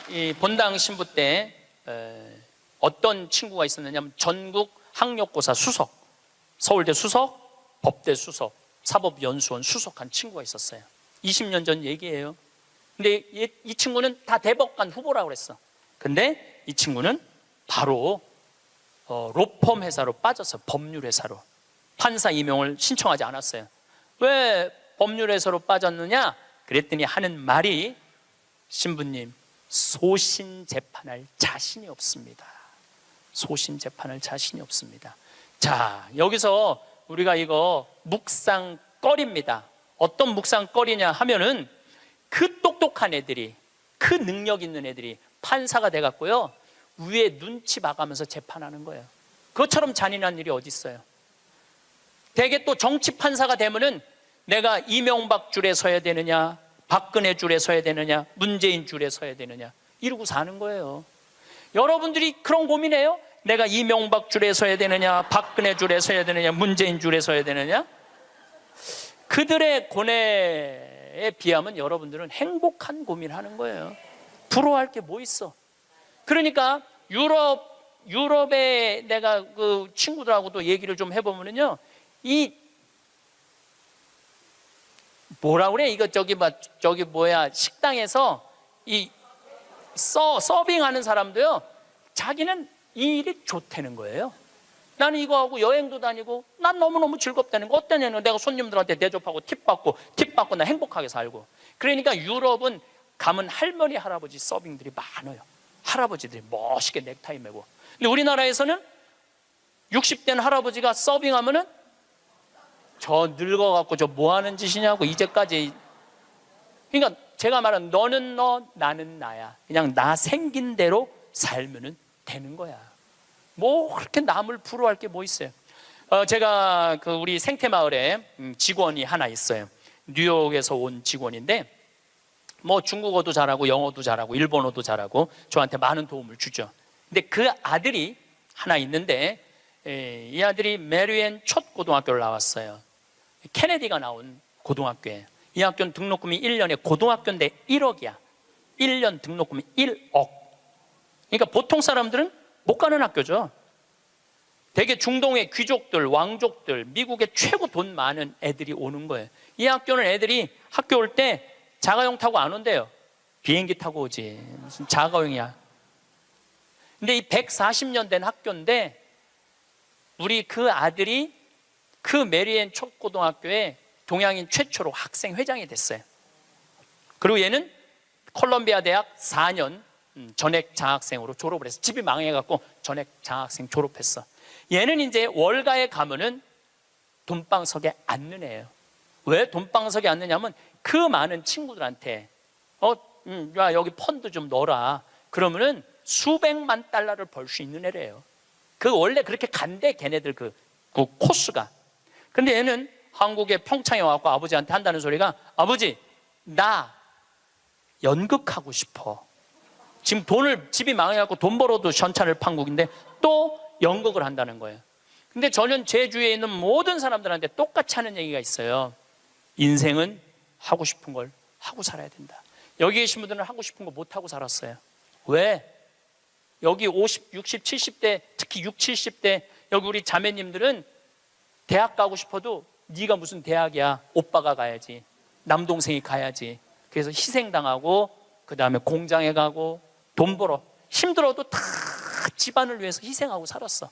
이 본당 신부 때 어떤 친구가 있었느냐면 전국 학력고사 수석, 서울대 수석, 법대 수석, 사법연수원 수석한 친구가 있었어요. 20년 전 얘기예요. 근데 이 친구는 다 대법관 후보라고 그랬어. 근데 이 친구는 바로 로펌 회사로 빠졌어요. 법률 회사로. 판사 임용을 신청하지 않았어요. 왜 법률 회사로 빠졌느냐? 그랬더니 하는 말이, 신부님, 소신 재판할 자신이 없습니다. 소신 재판할 자신이 없습니다. 자, 여기서 우리가 이거 묵상거리입니다. 어떤 묵상거리냐 하면은 그 똑똑한 애들이, 그 능력 있는 애들이 판사가 돼갖고요, 위에 눈치 봐가면서 재판하는 거예요. 그것처럼 잔인한 일이 어디 있어요? 대개 또 정치 판사가 되면은 내가 이명박 줄에 서야 되느냐, 박근혜 줄에 서야 되느냐, 문재인 줄에 서야 되느냐 이러고 사는 거예요. 여러분들이 그런 고민해요? 내가 이명박 줄에 서야 되느냐, 박근혜 줄에 서야 되느냐, 문재인 줄에 서야 되느냐? 그들의 고뇌에 비하면 여러분들은 행복한 고민하는 거예요. 부러워할 게 뭐 있어? 그러니까 유럽에 내가 그 친구들하고도 얘기를 좀 해보면요, 이 뭐라 그래? 이거 저기 뭐야, 식당에서 이 서빙하는 사람도요, 자기는 이 일이 좋다는 거예요. 나는 이거 하고 여행도 다니고 난 너무너무 즐겁다는 거. 어떠냐면 내가 손님들한테 대접하고 팁 받고 나 행복하게 살고. 그러니까 유럽은 가면 할머니 할아버지 서빙들이 많아요. 할아버지들이 멋있게 넥타이 매고. 근데 우리나라에서는 60된 할아버지가 서빙하면은 저 늙어갖고 저 뭐 하는 짓이냐고 이제까지. 그러니까 제가 말한 너는 너, 나는 나야. 그냥 나 생긴 대로 살면은 되는 거야. 뭐 그렇게 남을 부러워할 게 뭐 있어요? 제가 그 우리 생태마을에 직원이 하나 있어요. 뉴욕에서 온 직원인데 뭐 중국어도 잘하고 영어도 잘하고 일본어도 잘하고 저한테 많은 도움을 주죠. 근데 그 아들이 하나 있는데 이 아들이 메리앤 첫 고등학교를 나왔어요. 케네디가 나온 고등학교에. 이 학교는 등록금이 1년에 고등학교인데 1억이야. 1년 등록금이 1억. 그러니까 보통 사람들은 못 가는 학교죠. 되게 중동의 귀족들, 왕족들, 미국의 최고 돈 많은 애들이 오는 거예요. 이 학교는 애들이 학교 올 때 자가용 타고 안 온대요. 비행기 타고 오지. 무슨 자가용이야. 근데 이 140년 된 학교인데 우리 그 아들이 그 메리앤 촉고등학교에 동양인 최초로 학생 회장이 됐어요. 그리고 얘는 콜롬비아 대학 4년 전액 장학생으로 졸업을 했어. 집이 망해갖고 전액 장학생 졸업했어. 얘는 이제 월가에 가면은 돈방석에 앉는 애예요. 왜 돈방석에 앉느냐면 그 많은 친구들한테 야, 여기 펀드 좀 넣어라. 그러면은 수백만 달러를 벌 수 있는 애래요. 그 원래 그렇게 간대, 걔네들 그 코스가. 근데 얘는 한국에 평창에 와갖고 아버지한테 한다는 소리가, 아버지, 나 연극하고 싶어. 지금 집이 망해갖고 돈 벌어도 현찰을 판국인데 또 연극을 한다는 거예요. 근데 저는 제 주위에 있는 모든 사람들한테 똑같이 하는 얘기가 있어요. 인생은 하고 싶은 걸 하고 살아야 된다. 여기 계신 분들은 하고 싶은 거 못 하고 살았어요. 왜? 여기 50, 60, 70대, 특히 60, 70대 여기 우리 자매님들은 대학 가고 싶어도 네가 무슨 대학이야, 오빠가 가야지, 남동생이 가야지. 그래서 희생당하고 그 다음에 공장에 가고 돈 벌어. 힘들어도 다 집안을 위해서 희생하고 살았어.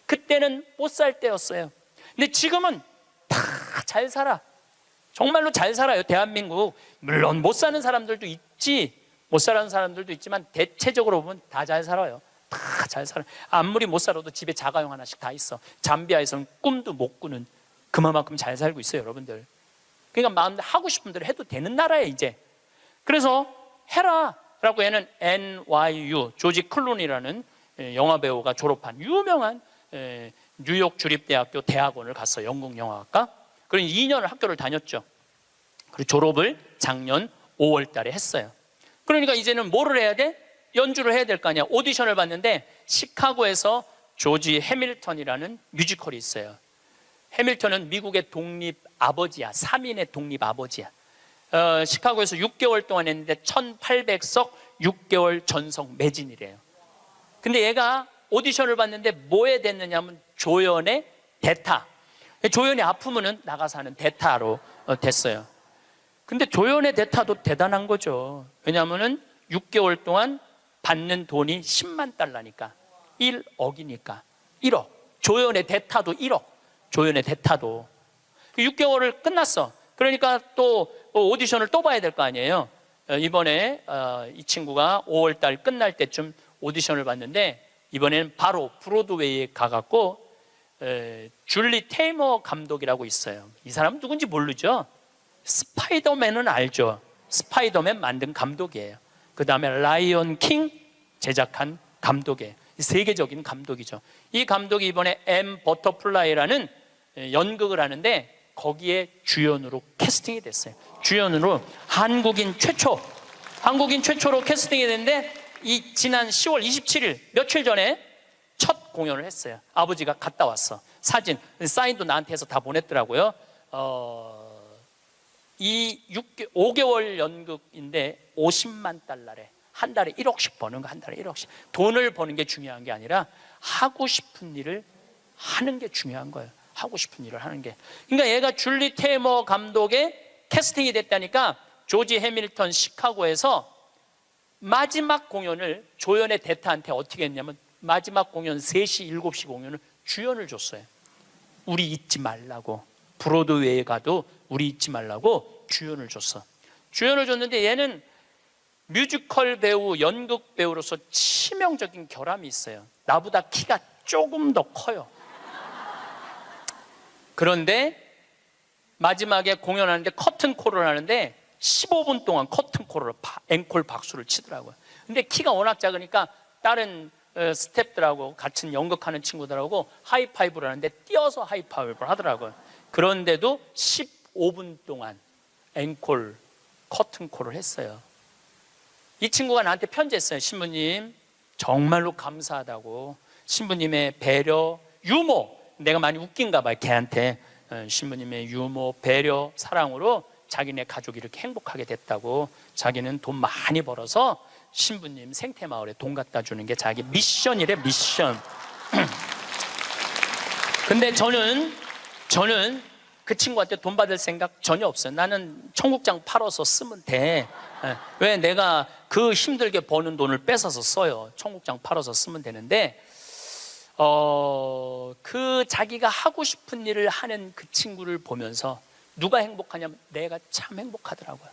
그때는 못 살 때였어요. 근데 지금은 다 잘 살아. 정말로 잘 살아요, 대한민국. 물론 못 사는 사람들도 있지, 못 사는 사람들도 있지만 대체적으로 보면 다 잘 살아요. 다 잘 살아. 아무리 못 살아도 집에 자가용 하나씩 다 있어. 잠비아에서는 꿈도 못 꾸는 그만큼 잘 살고 있어요, 여러분들. 그러니까 마음대로 하고 싶은 대로 해도 되는 나라예요, 이제. 그래서 해라 라고 얘는 NYU, 조지 클루니라는 영화 배우가 졸업한 유명한 뉴욕 주립대학교 대학원을 갔어요. 영국 영화학과. 그리고 2년을 학교를 다녔죠. 그리고 졸업을 작년 5월 달에 했어요. 그러니까 이제는 뭐를 해야 돼? 연주를 해야 될 거 아니야. 오디션을 봤는데 시카고에서 조지 해밀턴이라는 뮤지컬이 있어요. 해밀턴은 미국의 독립 아버지야. 3인의 독립 아버지야. 시카고에서 6개월 동안 했는데 1800석 6개월 전성 매진이래요. 근데 얘가 오디션을 봤는데 뭐에 됐느냐면 조연의 대타. 조연이 아프면은 나가서 하는 대타로 됐어요. 근데 조연의 대타도 대단한 거죠. 왜냐하면은 6개월 동안 받는 돈이 10만 달러니까 1억이니까 1억. 조연의 대타도 1억. 조연의 대타도 6개월을 끝났어. 그러니까 또 오디션을 또 봐야 될 거 아니에요. 이번에 이 친구가 5월 달 끝날 때쯤 오디션을 봤는데 이번에는 바로 브로드웨이에 가갖고 줄리 테이머 감독이라고 있어요. 이 사람은 누군지 모르죠? 스파이더맨은 알죠? 스파이더맨 만든 감독이에요. 그 다음에 라이언 킹 제작한 감독이에요. 세계적인 감독이죠. 이 감독이 이번에 M 버터플라이라는 연극을 하는데 거기에 주연으로 캐스팅이 됐어요. 주연으로 한국인 최초로 캐스팅이 됐는데 이 지난 10월 27일 며칠 전에 첫 공연을 했어요. 아버지가 갔다 왔어. 사진, 사인도 나한테 해서 다 보냈더라고요. 이 5개월 연극인데 50만 달러래. 한 달에 1억씩 버는 거, 한 달에 1억씩. 돈을 버는 게 중요한 게 아니라 하고 싶은 일을 하는 게 중요한 거예요. 하고 싶은 일을 하는 게. 그러니까 얘가 줄리 테이머 감독의 캐스팅이 됐다니까 조지 해밀턴 시카고에서 마지막 공연을 조연의 대타한테 어떻게 했냐면 마지막 공연 3시, 7시 공연을 주연을 줬어요. 우리 잊지 말라고. 브로드웨이에 가도 우리 잊지 말라고 주연을 줬어. 주연을 줬는데 얘는 뮤지컬 배우, 연극 배우로서 치명적인 결함이 있어요. 나보다 키가 조금 더 커요. 그런데 마지막에 공연하는데 커튼콜을 하는데 15분 동안 커튼콜을 앵콜 박수를 치더라고요. 근데 키가 워낙 작으니까 다른 스태프들하고 같은 연극하는 친구들하고 하이파이브를 하는데 뛰어서 하이파이브를 하더라고요. 그런데도 15분 동안 앵콜 커튼콜을 했어요. 이 친구가 나한테 편지했어요. 신부님 정말로 감사하다고. 신부님의 배려, 유머, 내가 많이 웃긴가 봐요 걔한테. 신부님의 유머, 배려, 사랑으로 자기네 가족이 이렇게 행복하게 됐다고. 자기는 돈 많이 벌어서 신부님 생태마을에 돈 갖다 주는 게 자기 미션이래, 미션. 근데 저는 그 친구한테 돈 받을 생각 전혀 없어요. 나는 청국장 팔아서 쓰면 돼. 왜 내가 그 힘들게 버는 돈을 뺏어서 써요. 청국장 팔아서 쓰면 되는데 그 자기가 하고 싶은 일을 하는 그 친구를 보면서 누가 행복하냐면 내가 참 행복하더라고요.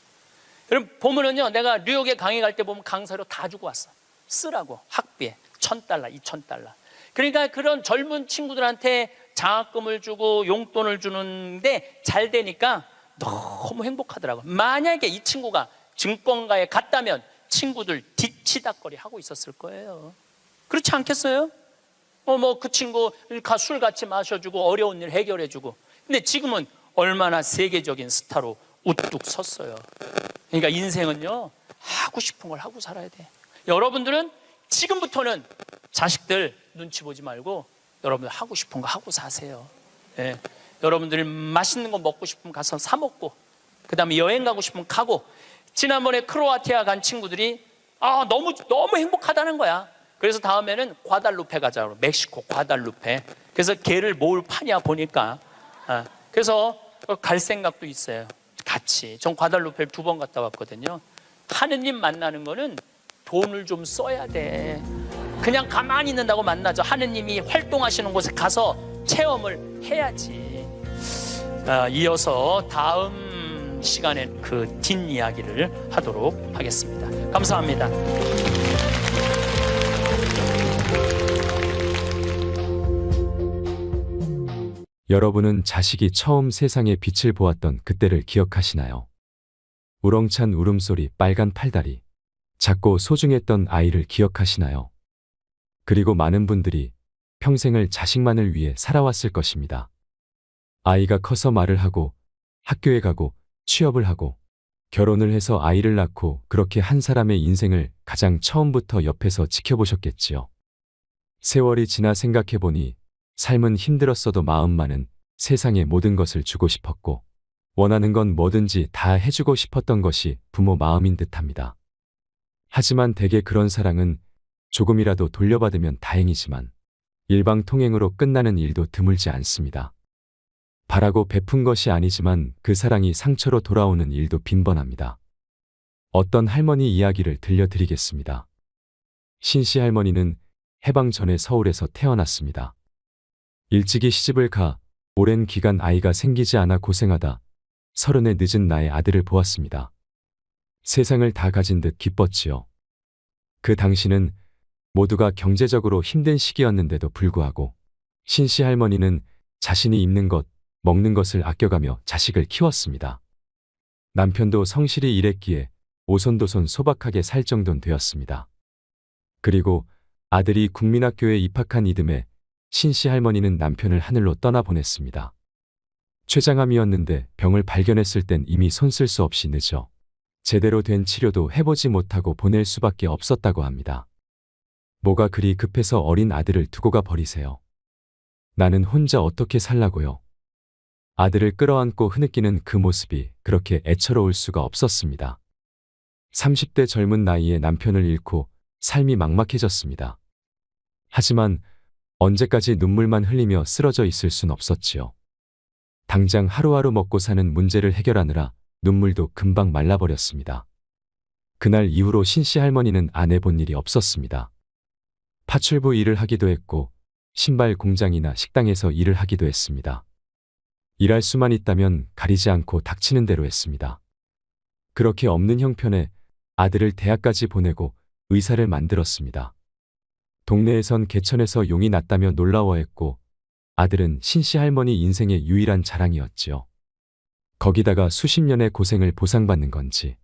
여러분 보면은요, 내가 뉴욕에 강의 갈 때 보면 강사료 다 주고 왔어. 쓰라고. 학비에 $1,000, $2,000. 그러니까 그런 젊은 친구들한테 장학금을 주고 용돈을 주는데 잘 되니까 너무 행복하더라고요. 만약에 이 친구가 증권가에 갔다면 친구들 뒤치다거리 하고 있었을 거예요. 그렇지 않겠어요? 뭐 그 친구 술 같이 마셔주고 어려운 일 해결해주고. 근데 지금은 얼마나 세계적인 스타로 우뚝 섰어요. 그러니까 인생은요, 하고 싶은 걸 하고 살아야 돼. 여러분들은 지금부터는 자식들 눈치 보지 말고 여러분들 하고 싶은 거 하고 사세요. 예. 여러분들이 맛있는 거 먹고 싶으면 가서 사 먹고, 그 다음에 여행 가고 싶으면 가고. 지난번에 크로아티아 간 친구들이 너무 행복하다는 거야. 그래서 다음에는 과달루페 가자고. 멕시코 과달루페. 그래서 개를 뭘 파냐 보니까 그래서 갈 생각도 있어요. 같이. 전 과달루페를 2번 갔다 왔거든요. 하느님 만나는 거는 돈을 좀 써야 돼. 그냥 가만히 있는다고 만나죠. 하느님이 활동하시는 곳에 가서 체험을 해야지. 이어서 다음 시간에 그 뒷이야기를 하도록 하겠습니다. 감사합니다. 여러분은 자식이 처음 세상의 빛을 보았던 그때를 기억하시나요? 우렁찬 울음소리, 빨간 팔다리, 작고 소중했던 아이를 기억하시나요? 그리고 많은 분들이 평생을 자식만을 위해 살아왔을 것입니다. 아이가 커서 말을 하고 학교에 가고 취업을 하고 결혼을 해서 아이를 낳고 그렇게 한 사람의 인생을 가장 처음부터 옆에서 지켜보셨겠지요. 세월이 지나 생각해보니 삶은 힘들었어도 마음만은 세상의 모든 것을 주고 싶었고 원하는 건 뭐든지 다 해주고 싶었던 것이 부모 마음인 듯합니다. 하지만 대개 그런 사랑은 조금이라도 돌려받으면 다행이지만 일방통행으로 끝나는 일도 드물지 않습니다. 바라고 베푼 것이 아니지만 그 사랑이 상처로 돌아오는 일도 빈번합니다. 어떤 할머니 이야기를 들려드리겠습니다. 신씨 할머니는 해방 전에 서울에서 태어났습니다. 일찍이 시집을 가 오랜 기간 아이가 생기지 않아 고생하다 30의 늦은 나이에 아들을 보았습니다. 세상을 다 가진 듯 기뻤지요. 그 당시는 모두가 경제적으로 힘든 시기였는데도 불구하고 신씨 할머니는 자신이 입는 것, 먹는 것을 아껴가며 자식을 키웠습니다. 남편도 성실히 일했기에 오손도손 소박하게 살 정도는 되었습니다. 그리고 아들이 국민학교에 입학한 이듬해 신씨 할머니는 남편을 하늘로 떠나보냈습니다. 췌장암이었는데 병을 발견했을 땐 이미 손 쓸 수 없이 늦어 제대로 된 치료도 해보지 못하고 보낼 수밖에 없었다고 합니다. 뭐가 그리 급해서 어린 아들을 두고 가 버리세요. 나는 혼자 어떻게 살라고요. 아들을 끌어안고 흐느끼는 그 모습이 그렇게 애처로울 수가 없었습니다. 30대 젊은 나이에 남편을 잃고 삶이 막막해졌습니다. 하지만 언제까지 눈물만 흘리며 쓰러져 있을 순 없었지요. 당장 하루하루 먹고 사는 문제를 해결하느라 눈물도 금방 말라버렸습니다. 그날 이후로 신씨 할머니는 안 해본 일이 없었습니다. 파출부 일을 하기도 했고 신발 공장이나 식당에서 일을 하기도 했습니다. 일할 수만 있다면 가리지 않고 닥치는 대로 했습니다. 그렇게 없는 형편에 아들을 대학까지 보내고 의사를 만들었습니다. 동네에선 개천에서 용이 났다며 놀라워했고 아들은 신씨 할머니 인생의 유일한 자랑이었지요. 거기다가 수십 년의 고생을 보상받는 건지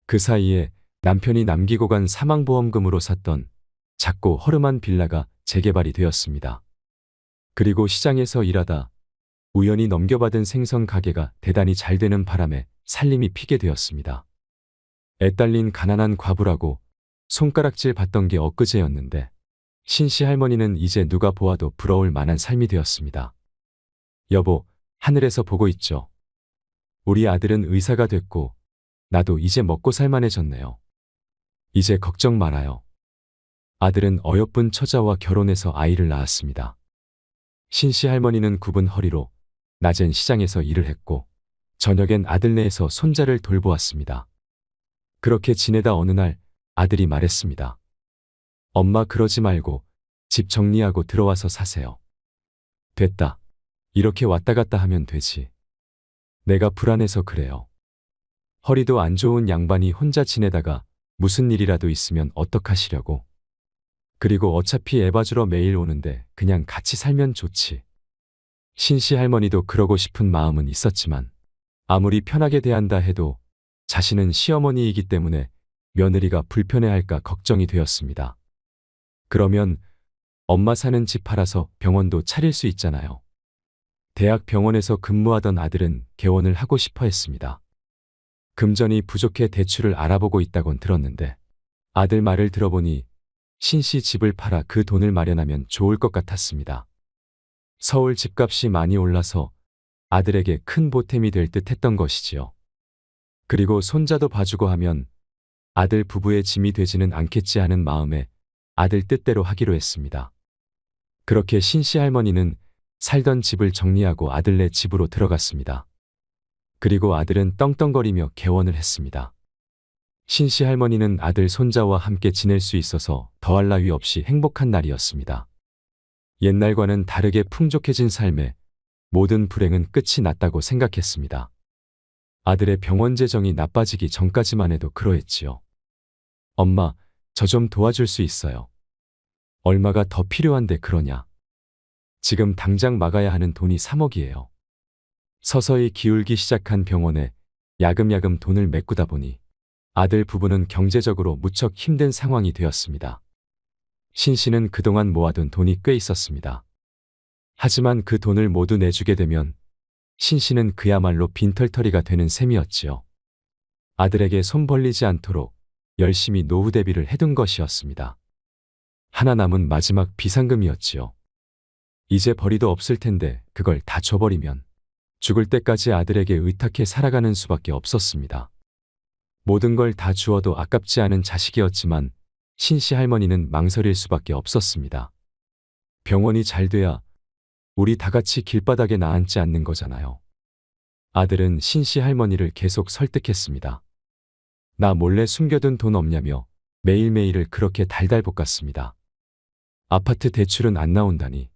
그 사이에 남편이 남기고 간 사망보험금으로 샀던 작고 허름한 빌라가 재개발이 되었습니다. 그리고 시장에서 일하다 우연히 넘겨받은 생선 가게가 대단히 잘 되는 바람에 살림이 피게 되었습니다. 애딸린 가난한 과부라고 손가락질 받던 게 엊그제였는데 신씨 할머니는 이제 누가 보아도 부러울 만한 삶이 되었습니다. 여보, 하늘에서 보고 있죠. 우리 아들은 의사가 됐고 나도 이제 먹고 살만해졌네요. 이제 걱정 말아요. 아들은 어여쁜 처자와 결혼해서 아이를 낳았습니다. 신씨 할머니는 굽은 허리로 낮엔 시장에서 일을 했고 저녁엔 아들네에서 손자를 돌보았습니다. 그렇게 지내다 어느 날 아들이 말했습니다. 엄마 그러지 말고 집 정리하고 들어와서 사세요. 됐다. 이렇게 왔다 갔다 하면 되지. 내가 불안해서 그래요. 허리도 안 좋은 양반이 혼자 지내다가 무슨 일이라도 있으면 어떡하시려고. 그리고 어차피 애 봐주러 매일 오는데 그냥 같이 살면 좋지. 신씨 할머니도 그러고 싶은 마음은 있었지만 아무리 편하게 대한다 해도 자신은 시어머니이기 때문에 며느리가 불편해할까 걱정이 되었습니다. 그러면 엄마 사는 집 팔아서 병원도 차릴 수 있잖아요. 대학 병원에서 근무하던 아들은 개원을 하고 싶어 했습니다. 금전이 부족해 대출을 알아보고 있다곤 들었는데 아들 말을 들어보니 신씨 집을 팔아 그 돈을 마련하면 좋을 것 같았습니다. 서울 집값이 많이 올라서 아들에게 큰 보탬이 될 듯 했던 것이지요. 그리고 손자도 봐주고 하면 아들 부부의 짐이 되지는 않겠지 하는 마음에 아들 뜻대로 하기로 했습니다. 그렇게 신씨 할머니는 살던 집을 정리하고 아들네 집으로 들어갔습니다. 그리고 아들은 떵떵거리며 개원을 했습니다. 신씨 할머니는 아들 손자와 함께 지낼 수 있어서 더할 나위 없이 행복한 날이었습니다. 옛날과는 다르게 풍족해진 삶에 모든 불행은 끝이 났다고 생각했습니다. 아들의 병원 재정이 나빠지기 전까지만 해도 그러했지요. 엄마, 저 좀 도와줄 수 있어요. 얼마가 더 필요한데 그러냐. 지금 당장 막아야 하는 돈이 3억이에요. 서서히 기울기 시작한 병원에 야금야금 돈을 메꾸다 보니 아들 부부는 경제적으로 무척 힘든 상황이 되었습니다. 신 씨는 그동안 모아둔 돈이 꽤 있었습니다. 하지만 그 돈을 모두 내주게 되면 신 씨는 그야말로 빈털터리가 되는 셈이었지요. 아들에게 손 벌리지 않도록 열심히 노후 대비를 해둔 것이었습니다. 하나 남은 마지막 비상금이었지요. 이제 벌이도 없을 텐데 그걸 다 줘버리면 죽을 때까지 아들에게 의탁해 살아가는 수밖에 없었습니다. 모든 걸 다 주어도 아깝지 않은 자식이었지만 신씨 할머니는 망설일 수밖에 없었습니다. 병원이 잘 돼야 우리 다 같이 길바닥에 나앉지 않는 거잖아요. 아들은 신씨 할머니를 계속 설득했습니다. 나 몰래 숨겨둔 돈 없냐며 매일매일을 그렇게 달달 볶았습니다. 아파트 대출은 안 나온다니.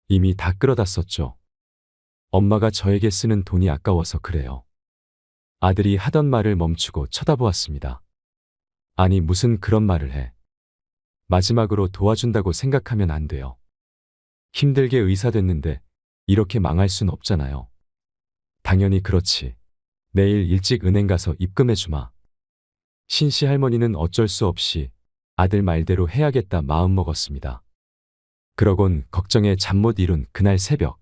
이미 다 끌어다 썼죠. 엄마가 저에게 쓰는 돈이 아까워서 그래요. 아들이 하던 말을 멈추고 쳐다보았습니다. 아니 무슨 그런 말을 해. 마지막으로 도와준다고 생각하면 안 돼요. 힘들게 의사 됐는데 이렇게 망할 순 없잖아요. 당연히 그렇지. 내일 일찍 은행 가서 입금해 주마. 신씨 할머니는 어쩔 수 없이 아들 말대로 해야겠다 마음먹었습니다. 그러곤 걱정에 잠 못 이룬 그날 새벽,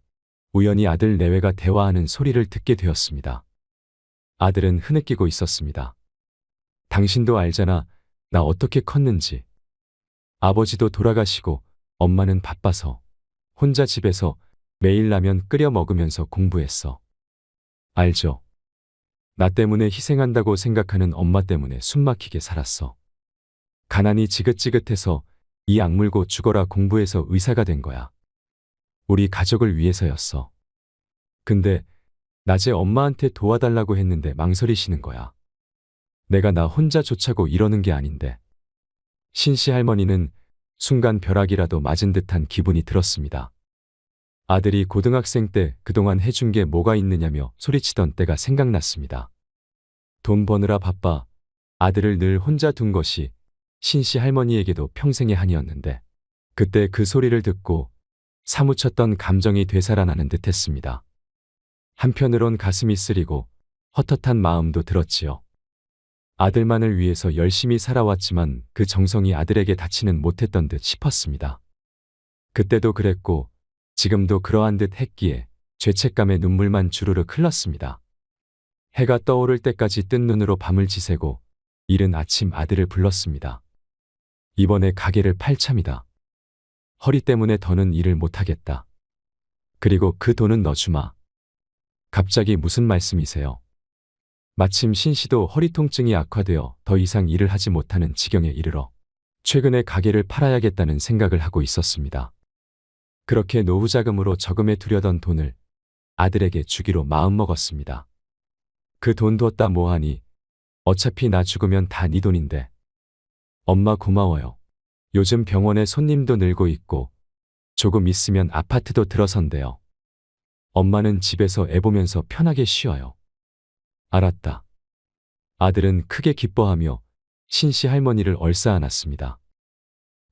우연히 아들 내외가 대화하는 소리를 듣게 되었습니다. 아들은 흐느끼고 있었습니다. 당신도 알잖아, 나 어떻게 컸는지. 아버지도 돌아가시고 엄마는 바빠서 혼자 집에서 매일 라면 끓여 먹으면서 공부했어. 알죠? 나 때문에 희생한다고 생각하는 엄마 때문에 숨막히게 살았어. 가난이 지긋지긋해서 이 악물고 죽어라 공부해서 의사가 된 거야. 우리 가족을 위해서였어. 근데 낮에 엄마한테 도와달라고 했는데 망설이시는 거야. 내가 나 혼자 좋자고 이러는 게 아닌데. 신씨 할머니는 순간 벼락이라도 맞은 듯한 기분이 들었습니다. 아들이 고등학생 때 그동안 해준 게 뭐가 있느냐며 소리치던 때가 생각났습니다. 돈 버느라 바빠 아들을 늘 혼자 둔 것이 신씨 할머니에게도 평생의 한이었는데 그때 그 소리를 듣고 사무쳤던 감정이 되살아나는 듯 했습니다. 한편으론 가슴이 쓰리고 헛헛한 마음도 들었지요. 아들만을 위해서 열심히 살아왔지만 그 정성이 아들에게 닿지는 못했던 듯 싶었습니다. 그때도 그랬고 지금도 그러한 듯 했기에 죄책감에 눈물만 주르륵 흘렀습니다. 해가 떠오를 때까지 뜬 눈으로 밤을 지새고 이른 아침 아들을 불렀습니다. 이번에 가게를 팔 참이다. 허리 때문에 더는 일을 못하겠다. 그리고 그 돈은 너 주마. 갑자기 무슨 말씀이세요? 마침 신씨도 허리 통증이 악화되어 더 이상 일을 하지 못하는 지경에 이르러 최근에 가게를 팔아야겠다는 생각을 하고 있었습니다. 그렇게 노후 자금으로 저금해 두려던 돈을 아들에게 주기로 마음먹었습니다. 그 돈 뒀다 뭐하니? 어차피 나 죽으면 다 네 돈인데. 엄마 고마워요. 요즘 병원에 손님도 늘고 있고 조금 있으면 아파트도 들어선대요. 엄마는 집에서 애 보면서 편하게 쉬어요. 알았다. 아들은 크게 기뻐하며 신씨 할머니를 얼싸안았습니다.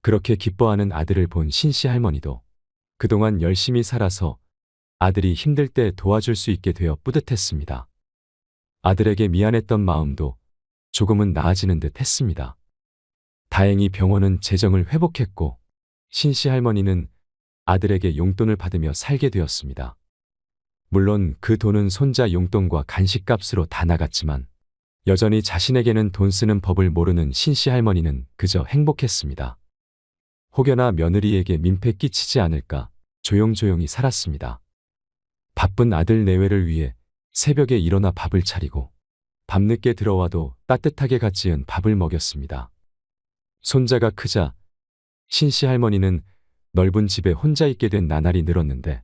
그렇게 기뻐하는 아들을 본 신씨 할머니도 그동안 열심히 살아서 아들이 힘들 때 도와줄 수 있게 되어 뿌듯했습니다. 아들에게 미안했던 마음도 조금은 나아지는 듯 했습니다. 다행히 병원은 재정을 회복했고 신씨 할머니는 아들에게 용돈을 받으며 살게 되었습니다. 물론 그 돈은 손자 용돈과 간식값으로 다 나갔지만 여전히 자신에게는 돈 쓰는 법을 모르는 신씨 할머니는 그저 행복했습니다. 혹여나 며느리에게 민폐 끼치지 않을까 조용조용히 살았습니다. 바쁜 아들 내외를 위해 새벽에 일어나 밥을 차리고 밤늦게 들어와도 따뜻하게 갓 지은 밥을 먹였습니다. 손자가 크자 신씨 할머니는 넓은 집에 혼자 있게 된 나날이 늘었는데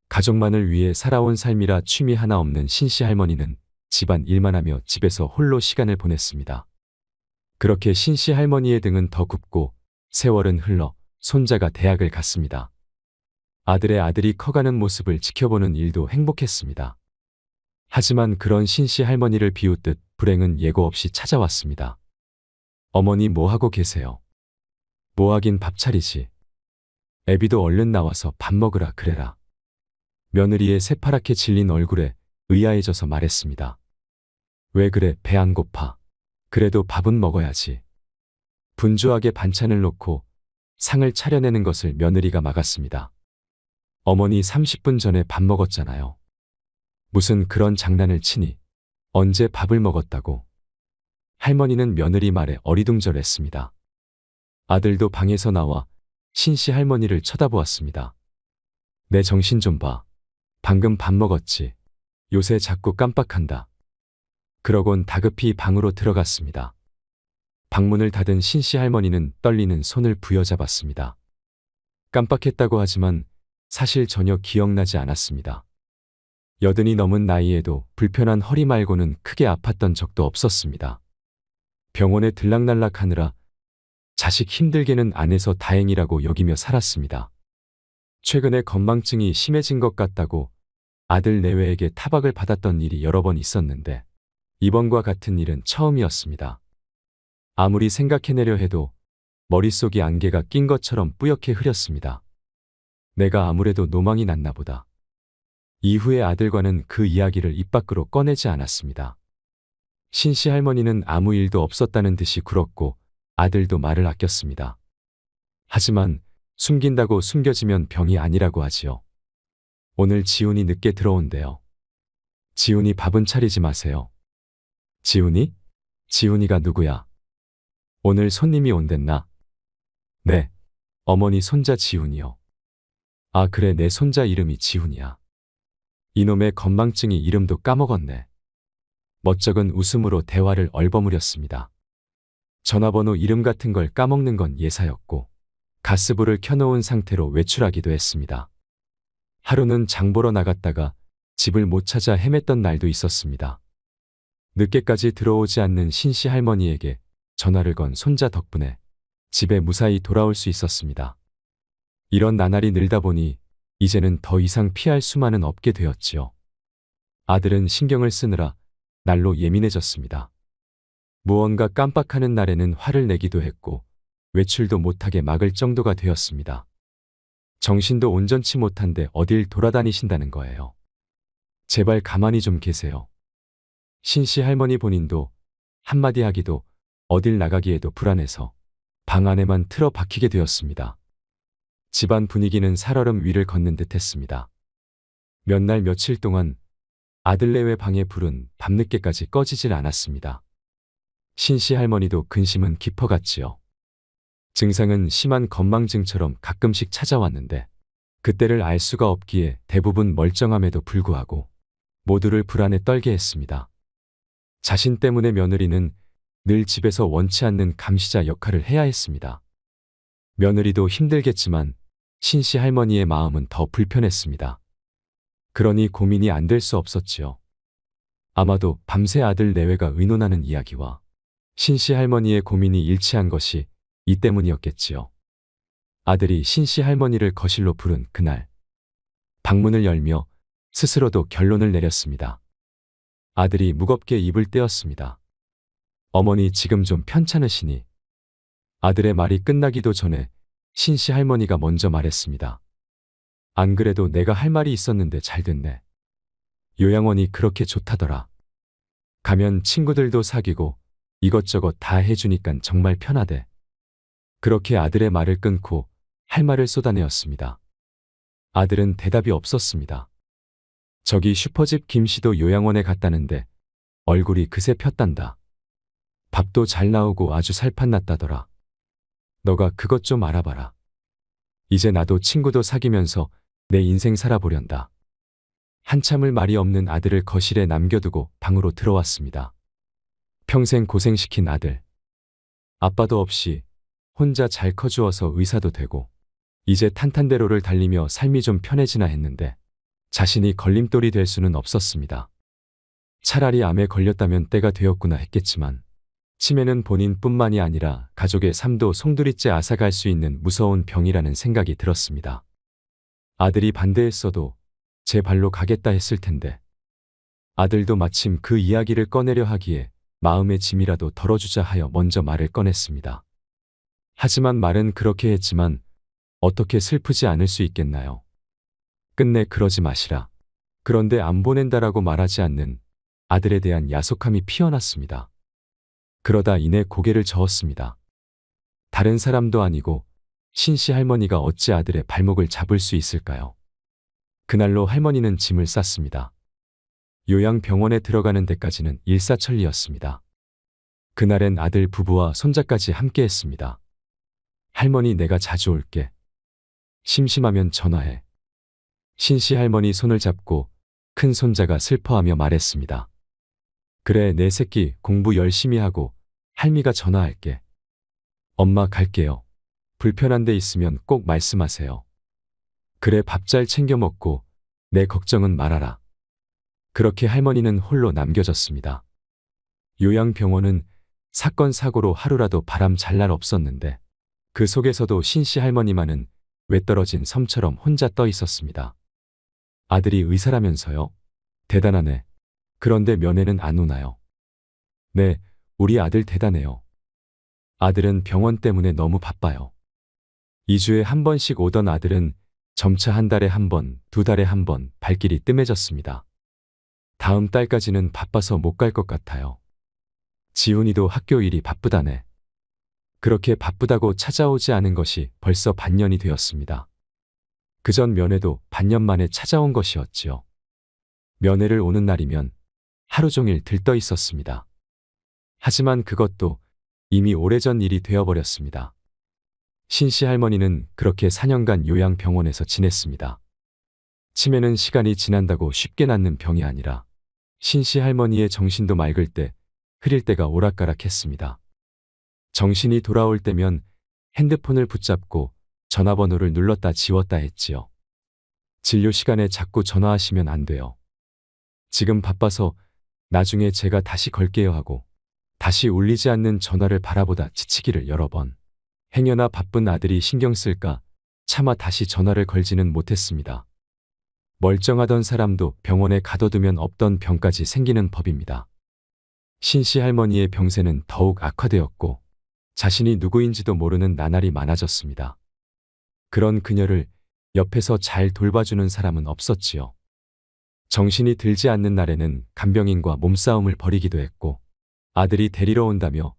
가족만을 위해 살아온 삶이라 취미 하나 없는 신씨 할머니는 집안 일만 하며 집에서 홀로 시간을 보냈습니다. 그렇게 신씨 할머니의 등은 더 굽고 세월은 흘러 손자가 대학을 갔습니다. 아들의 아들이 커가는 모습을 지켜보는 일도 행복했습니다. 하지만 그런 신씨 할머니를 비웃듯 불행은 예고 없이 찾아왔습니다. 어머니 뭐 하고 계세요? 뭐 하긴 밥 차리지. 애비도 얼른 나와서 밥 먹으라 그래라. 며느리의 새파랗게 질린 얼굴에 의아해져서 말했습니다. 왜 그래, 배 안 고파? 그래도 밥은 먹어야지. 분주하게 반찬을 놓고 상을 차려내는 것을 며느리가 막았습니다. 어머니 30분 전에 밥 먹었잖아요. 무슨 그런 장난을 치니? 언제 밥을 먹었다고? 할머니는 며느리 말에 어리둥절했습니다. 아들도 방에서 나와 신씨 할머니를 쳐다보았습니다. 내 정신 좀 봐. 방금 밥 먹었지. 요새 자꾸 깜빡한다. 그러곤 다급히 방으로 들어갔습니다. 방문을 닫은 신씨 할머니는 떨리는 손을 부여잡았습니다. 깜빡했다고 하지만 사실 전혀 기억나지 않았습니다. 80이 넘은 나이에도 불편한 허리 말고는 크게 아팠던 적도 없었습니다. 병원에 들락날락 하느라 자식 힘들게는 안 해서 다행이라고 여기며 살았습니다. 최근에 건망증이 심해진 것 같다고 아들 내외에게 타박을 받았던 일이 여러 번 있었는데 이번과 같은 일은 처음이었습니다. 아무리 생각해내려 해도 머릿속이 안개가 낀 것처럼 뿌옇게 흐렸습니다. 내가 아무래도 노망이 났나 보다. 이후에 아들과는 그 이야기를 입 밖으로 꺼내지 않았습니다. 신씨 할머니는 아무 일도 없었다는 듯이 굴었고 아들도 말을 아꼈습니다. 하지만 숨긴다고 숨겨지면 병이 아니라고 하지요. 오늘 지훈이 늦게 들어온대요. 지훈이 밥은 차리지 마세요. 지훈이? 지훈이가 누구야? 오늘 손님이 온댔나? 네, 어머니 손자 지훈이요. 아 그래, 내 손자 이름이 지훈이야. 이놈의 건망증이 이름도 까먹었네. 멋쩍은 웃음으로 대화를 얼버무렸습니다. 전화번호 이름 같은 걸 까먹는 건 예사였고 가스불을 켜놓은 상태로 외출하기도 했습니다. 하루는 장 보러 나갔다가 집을 못 찾아 헤맸던 날도 있었습니다. 늦게까지 들어오지 않는 신씨 할머니에게 전화를 건 손자 덕분에 집에 무사히 돌아올 수 있었습니다. 이런 나날이 늘다 보니 이제는 더 이상 피할 수만은 없게 되었지요. 아들은 신경을 쓰느라 날로 예민해졌습니다. 무언가 깜빡하는 날에는 화를 내기도 했고 외출도 못하게 막을 정도가 되었습니다. 정신도 온전치 못한데 어딜 돌아다니신다는 거예요. 제발 가만히 좀 계세요. 신씨 할머니 본인도 한마디 하기도 어딜 나가기에도 불안해서 방 안에만 틀어 박히게 되었습니다. 집안 분위기는 살얼음 위를 걷는 듯 했습니다. 몇 날 며칠 동안 아들 내외 방의 불은 밤늦게까지 꺼지질 않았습니다. 신씨 할머니도 근심은 깊어갔지요. 증상은 심한 건망증처럼 가끔씩 찾아왔는데 그때를 알 수가 없기에 대부분 멀쩡함에도 불구하고 모두를 불안에 떨게 했습니다. 자신 때문에 며느리는 늘 집에서 원치 않는 감시자 역할을 해야 했습니다. 며느리도 힘들겠지만 신씨 할머니의 마음은 더 불편했습니다. 그러니 고민이 안 될 수 없었지요. 아마도 밤새 아들 내외가 의논하는 이야기와 신씨 할머니의 고민이 일치한 것이 이 때문이었겠지요. 아들이 신씨 할머니를 거실로 부른 그날, 방문을 열며 스스로도 결론을 내렸습니다. 아들이 무겁게 입을 떼었습니다. 어머니 지금 좀 편찮으시니? 아들의 말이 끝나기도 전에 신씨 할머니가 먼저 말했습니다. 안 그래도 내가 할 말이 있었는데 잘 됐네. 요양원이 그렇게 좋다더라. 가면 친구들도 사귀고 이것저것 다 해주니깐 정말 편하대. 그렇게 아들의 말을 끊고 할 말을 쏟아내었습니다. 아들은 대답이 없었습니다. 저기 슈퍼집 김씨도 요양원에 갔다는데 얼굴이 그새 폈단다. 밥도 잘 나오고 아주 살판났다더라. 너가 그것 좀 알아봐라. 이제 나도 친구도 사귀면서 내 인생 살아보련다. 한참을 말이 없는 아들을 거실에 남겨두고 방으로 들어왔습니다. 평생 고생시킨 아들. 아빠도 없이 혼자 잘 커주어서 의사도 되고 이제 탄탄대로를 달리며 삶이 좀 편해지나 했는데 자신이 걸림돌이 될 수는 없었습니다. 차라리 암에 걸렸다면 때가 되었구나 했겠지만 치매는 본인뿐만이 아니라 가족의 삶도 송두리째 앗아갈 수 있는 무서운 병이라는 생각이 들었습니다. 아들이 반대했어도 제 발로 가겠다 했을 텐데 아들도 마침 그 이야기를 꺼내려 하기에 마음의 짐이라도 덜어주자 하여 먼저 말을 꺼냈습니다. 하지만 말은 그렇게 했지만 어떻게 슬프지 않을 수 있겠나요? 끝내 그러지 마시라. 그런데 안 보낸다라고 말하지 않는 아들에 대한 야속함이 피어났습니다. 그러다 이내 고개를 저었습니다. 다른 사람도 아니고 신씨 할머니가 어찌 아들의 발목을 잡을 수 있을까요? 그날로 할머니는 짐을 쌌습니다. 요양병원에 들어가는 데까지는 일사천리였습니다. 그날엔 아들 부부와 손자까지 함께했습니다. 할머니 내가 자주 올게. 심심하면 전화해. 신씨 할머니 손을 잡고 큰 손자가 슬퍼하며 말했습니다. 그래 내 새끼 공부 열심히 하고 할미가 전화할게. 엄마 갈게요. 불편한 데 있으면 꼭 말씀하세요. 그래 밥 잘 챙겨 먹고 내 걱정은 말아라. 그렇게 할머니는 홀로 남겨졌습니다. 요양병원은 사건 사고로 하루라도 바람 잘 날 없었는데 그 속에서도 신씨 할머니만은 외떨어진 섬처럼 혼자 떠 있었습니다. 아들이 의사라면서요? 대단하네. 그런데 면회는 안 오나요? 네, 우리 아들 대단해요. 아들은 병원 때문에 너무 바빠요. 2주에 한 번씩 오던 아들은 점차 한 달에 한 번, 두 달에 한 번 발길이 뜸해졌습니다. 다음 달까지는 바빠서 못 갈 것 같아요. 지훈이도 학교 일이 바쁘다네. 그렇게 바쁘다고 찾아오지 않은 것이 벌써 반년이 되었습니다. 그전 면회도 반년 만에 찾아온 것이었지요. 면회를 오는 날이면 하루 종일 들떠 있었습니다. 하지만 그것도 이미 오래전 일이 되어버렸습니다. 신씨 할머니는 그렇게 4년간 요양병원에서 지냈습니다. 치매는 시간이 지난다고 쉽게 낫는 병이 아니라 신씨 할머니의 정신도 맑을 때 흐릴 때가 오락가락했습니다. 정신이 돌아올 때면 핸드폰을 붙잡고 전화번호를 눌렀다 지웠다 했지요. 진료 시간에 자꾸 전화하시면 안 돼요. 지금 바빠서 나중에 제가 다시 걸게요 하고 다시 울리지 않는 전화를 바라보다 지치기를 여러 번. 행여나 바쁜 아들이 신경 쓸까 차마 다시 전화를 걸지는 못했습니다. 멀쩡하던 사람도 병원에 가둬두면 없던 병까지 생기는 법입니다. 신씨 할머니의 병세는 더욱 악화되었고 자신이 누구인지도 모르는 나날이 많아졌습니다. 그런 그녀를 옆에서 잘 돌봐주는 사람은 없었지요. 정신이 들지 않는 날에는 간병인과 몸싸움을 벌이기도 했고 아들이 데리러 온다며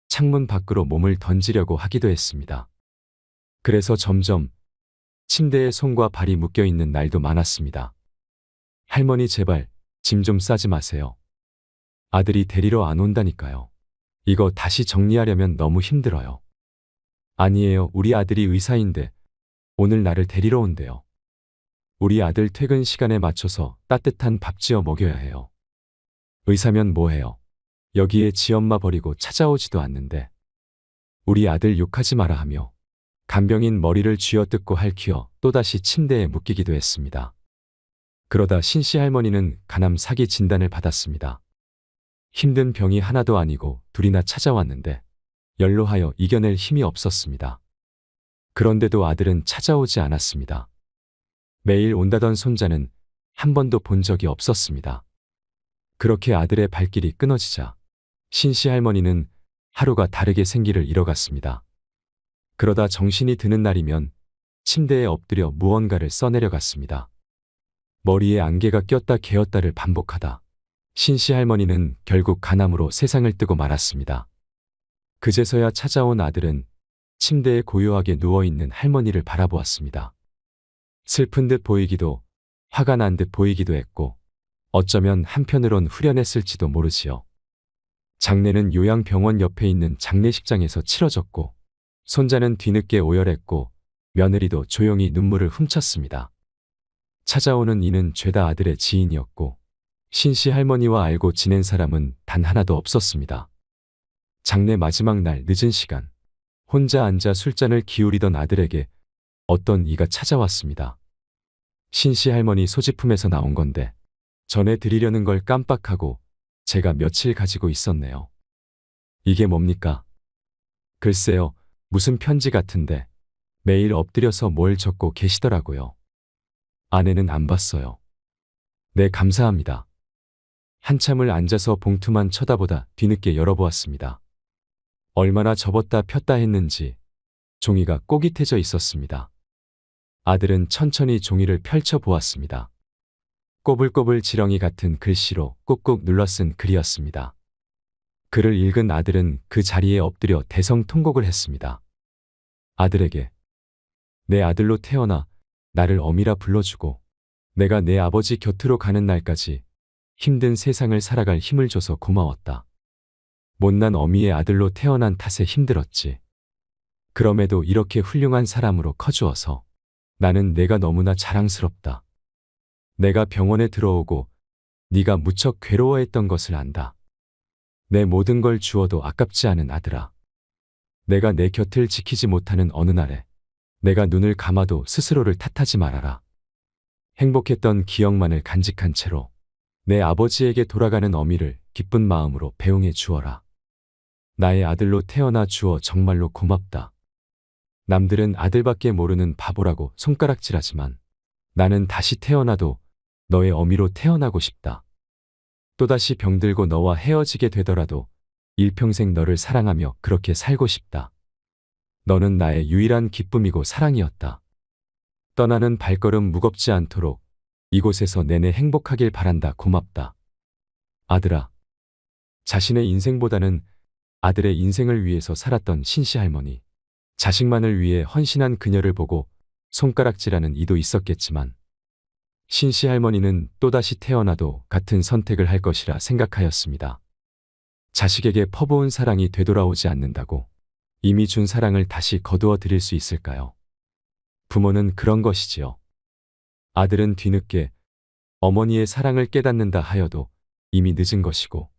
창문 밖으로 몸을 던지려고 하기도 했습니다. 그래서 점점 침대에 손과 발이 묶여 있는 날도 많았습니다. 할머니 제발 짐 좀 싸지 마세요. 아들이 데리러 안 온다니까요. 이거 다시 정리하려면 너무 힘들어요. 아니에요. 우리 아들이 의사인데 오늘 나를 데리러 온대요. 우리 아들 퇴근 시간에 맞춰서 따뜻한 밥 지어 먹여야 해요. 의사면 뭐해요? 여기에 지엄마 버리고 찾아오지도 않는데. 우리 아들 욕하지 마라 하며 간병인 머리를 쥐어뜯고 할퀴어 또다시 침대에 묶이기도 했습니다. 그러다 신씨 할머니는 간암 사기 진단을 받았습니다. 힘든 병이 하나도 아니고 둘이나 찾아왔는데 연로하여 이겨낼 힘이 없었습니다. 그런데도 아들은 찾아오지 않았습니다. 매일 온다던 손자는 한 번도 본 적이 없었습니다. 그렇게 아들의 발길이 끊어지자 신씨 할머니는 하루가 다르게 생기를 잃어갔습니다. 그러다 정신이 드는 날이면 침대에 엎드려 무언가를 써내려갔습니다. 머리에 안개가 꼈다 개었다를 반복하다 신씨 할머니는 결국 간암으로 세상을 뜨고 말았습니다. 그제서야 찾아온 아들은 침대에 고요하게 누워있는 할머니를 바라보았습니다. 슬픈 듯 보이기도 화가 난 듯 보이기도 했고 어쩌면 한편으론 후련했을지도 모르지요. 장례는 요양병원 옆에 있는 장례식장에서 치러졌고 손자는 뒤늦게 오열했고 며느리도 조용히 눈물을 훔쳤습니다. 찾아오는 이는 죄다 아들의 지인이었고 신씨 할머니와 알고 지낸 사람은 단 하나도 없었습니다. 장례 마지막 날 늦은 시간 혼자 앉아 술잔을 기울이던 아들에게 어떤 이가 찾아왔습니다. 신씨 할머니 소지품에서 나온 건데 전해드리려는 걸 깜빡하고 제가 며칠 가지고 있었네요. 이게 뭡니까? 글쎄요, 무슨 편지 같은데 매일 엎드려서 뭘 적고 계시더라고요. 아내는 안 봤어요. 네, 감사합니다. 한참을 앉아서 봉투만 쳐다보다 뒤늦게 열어보았습니다. 얼마나 접었다 폈다 했는지 종이가 꼬깃해져 있었습니다. 아들은 천천히 종이를 펼쳐 보았습니다. 꼬불꼬불 지렁이 같은 글씨로 꾹꾹 눌러 쓴 글이었습니다. 글을 읽은 아들은 그 자리에 엎드려 대성통곡을 했습니다. 아들에게 내 아들로 태어나 나를 어미라 불러주고 내가 내 아버지 곁으로 가는 날까지 힘든 세상을 살아갈 힘을 줘서 고마웠다. 못난 어미의 아들로 태어난 탓에 힘들었지. 그럼에도 이렇게 훌륭한 사람으로 커주어서 나는 내가 너무나 자랑스럽다. 내가 병원에 들어오고 네가 무척 괴로워했던 것을 안다. 내 모든 걸 주어도 아깝지 않은 아들아. 내가 내 곁을 지키지 못하는 어느 날에 내가 눈을 감아도 스스로를 탓하지 말아라. 행복했던 기억만을 간직한 채로 내 아버지에게 돌아가는 어미를 기쁜 마음으로 배웅해 주어라. 나의 아들로 태어나 주어 정말로 고맙다. 남들은 아들밖에 모르는 바보라고 손가락질하지만 나는 다시 태어나도 너의 어미로 태어나고 싶다. 또다시 병들고 너와 헤어지게 되더라도 일평생 너를 사랑하며 그렇게 살고 싶다. 너는 나의 유일한 기쁨이고 사랑이었다. 떠나는 발걸음 무겁지 않도록 이곳에서 내내 행복하길 바란다. 고맙다. 아들아. 자신의 인생보다는 아들의 인생을 위해서 살았던 신씨 할머니. 자식만을 위해 헌신한 그녀를 보고 손가락질하는 이도 있었겠지만 신씨 할머니는 또다시 태어나도 같은 선택을 할 것이라 생각하였습니다. 자식에게 퍼부은 사랑이 되돌아오지 않는다고 이미 준 사랑을 다시 거두어 드릴 수 있을까요? 부모는 그런 것이지요. 아들은 뒤늦게 어머니의 사랑을 깨닫는다 하여도 이미 늦은 것이고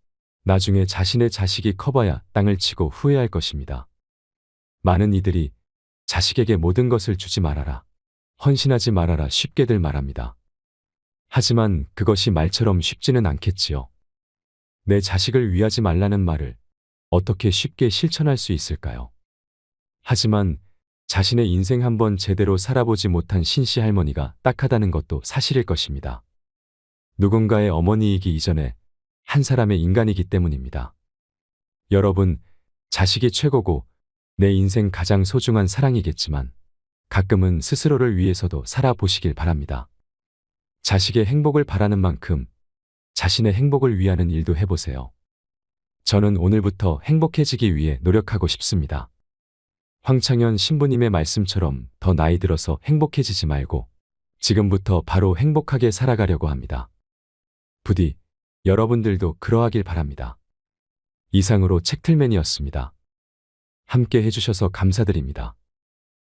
나중에 자신의 자식이 커봐야 땅을 치고 후회할 것입니다. 많은 이들이 자식에게 모든 것을 주지 말아라, 헌신하지 말아라 쉽게들 말합니다. 하지만 그것이 말처럼 쉽지는 않겠지요. 내 자식을 위하지 말라는 말을 어떻게 쉽게 실천할 수 있을까요? 하지만 자신의 인생 한번 제대로 살아보지 못한 신씨 할머니가 딱하다는 것도 사실일 것입니다. 누군가의 어머니이기 이전에 한 사람의 인간이기 때문입니다. 여러분, 자식이 최고고 내 인생 가장 소중한 사랑이겠지만 가끔은 스스로를 위해서도 살아보시길 바랍니다. 자식의 행복을 바라는 만큼 자신의 행복을 위하는 일도 해보세요. 저는 오늘부터 행복해지기 위해 노력하고 싶습니다. 황창현 신부님의 말씀처럼 더 나이 들어서 행복해지지 말고 지금부터 바로 행복하게 살아가려고 합니다. 부디 여러분들도 그러하길 바랍니다. 이상으로 책틀맨이었습니다. 함께 해주셔서 감사드립니다.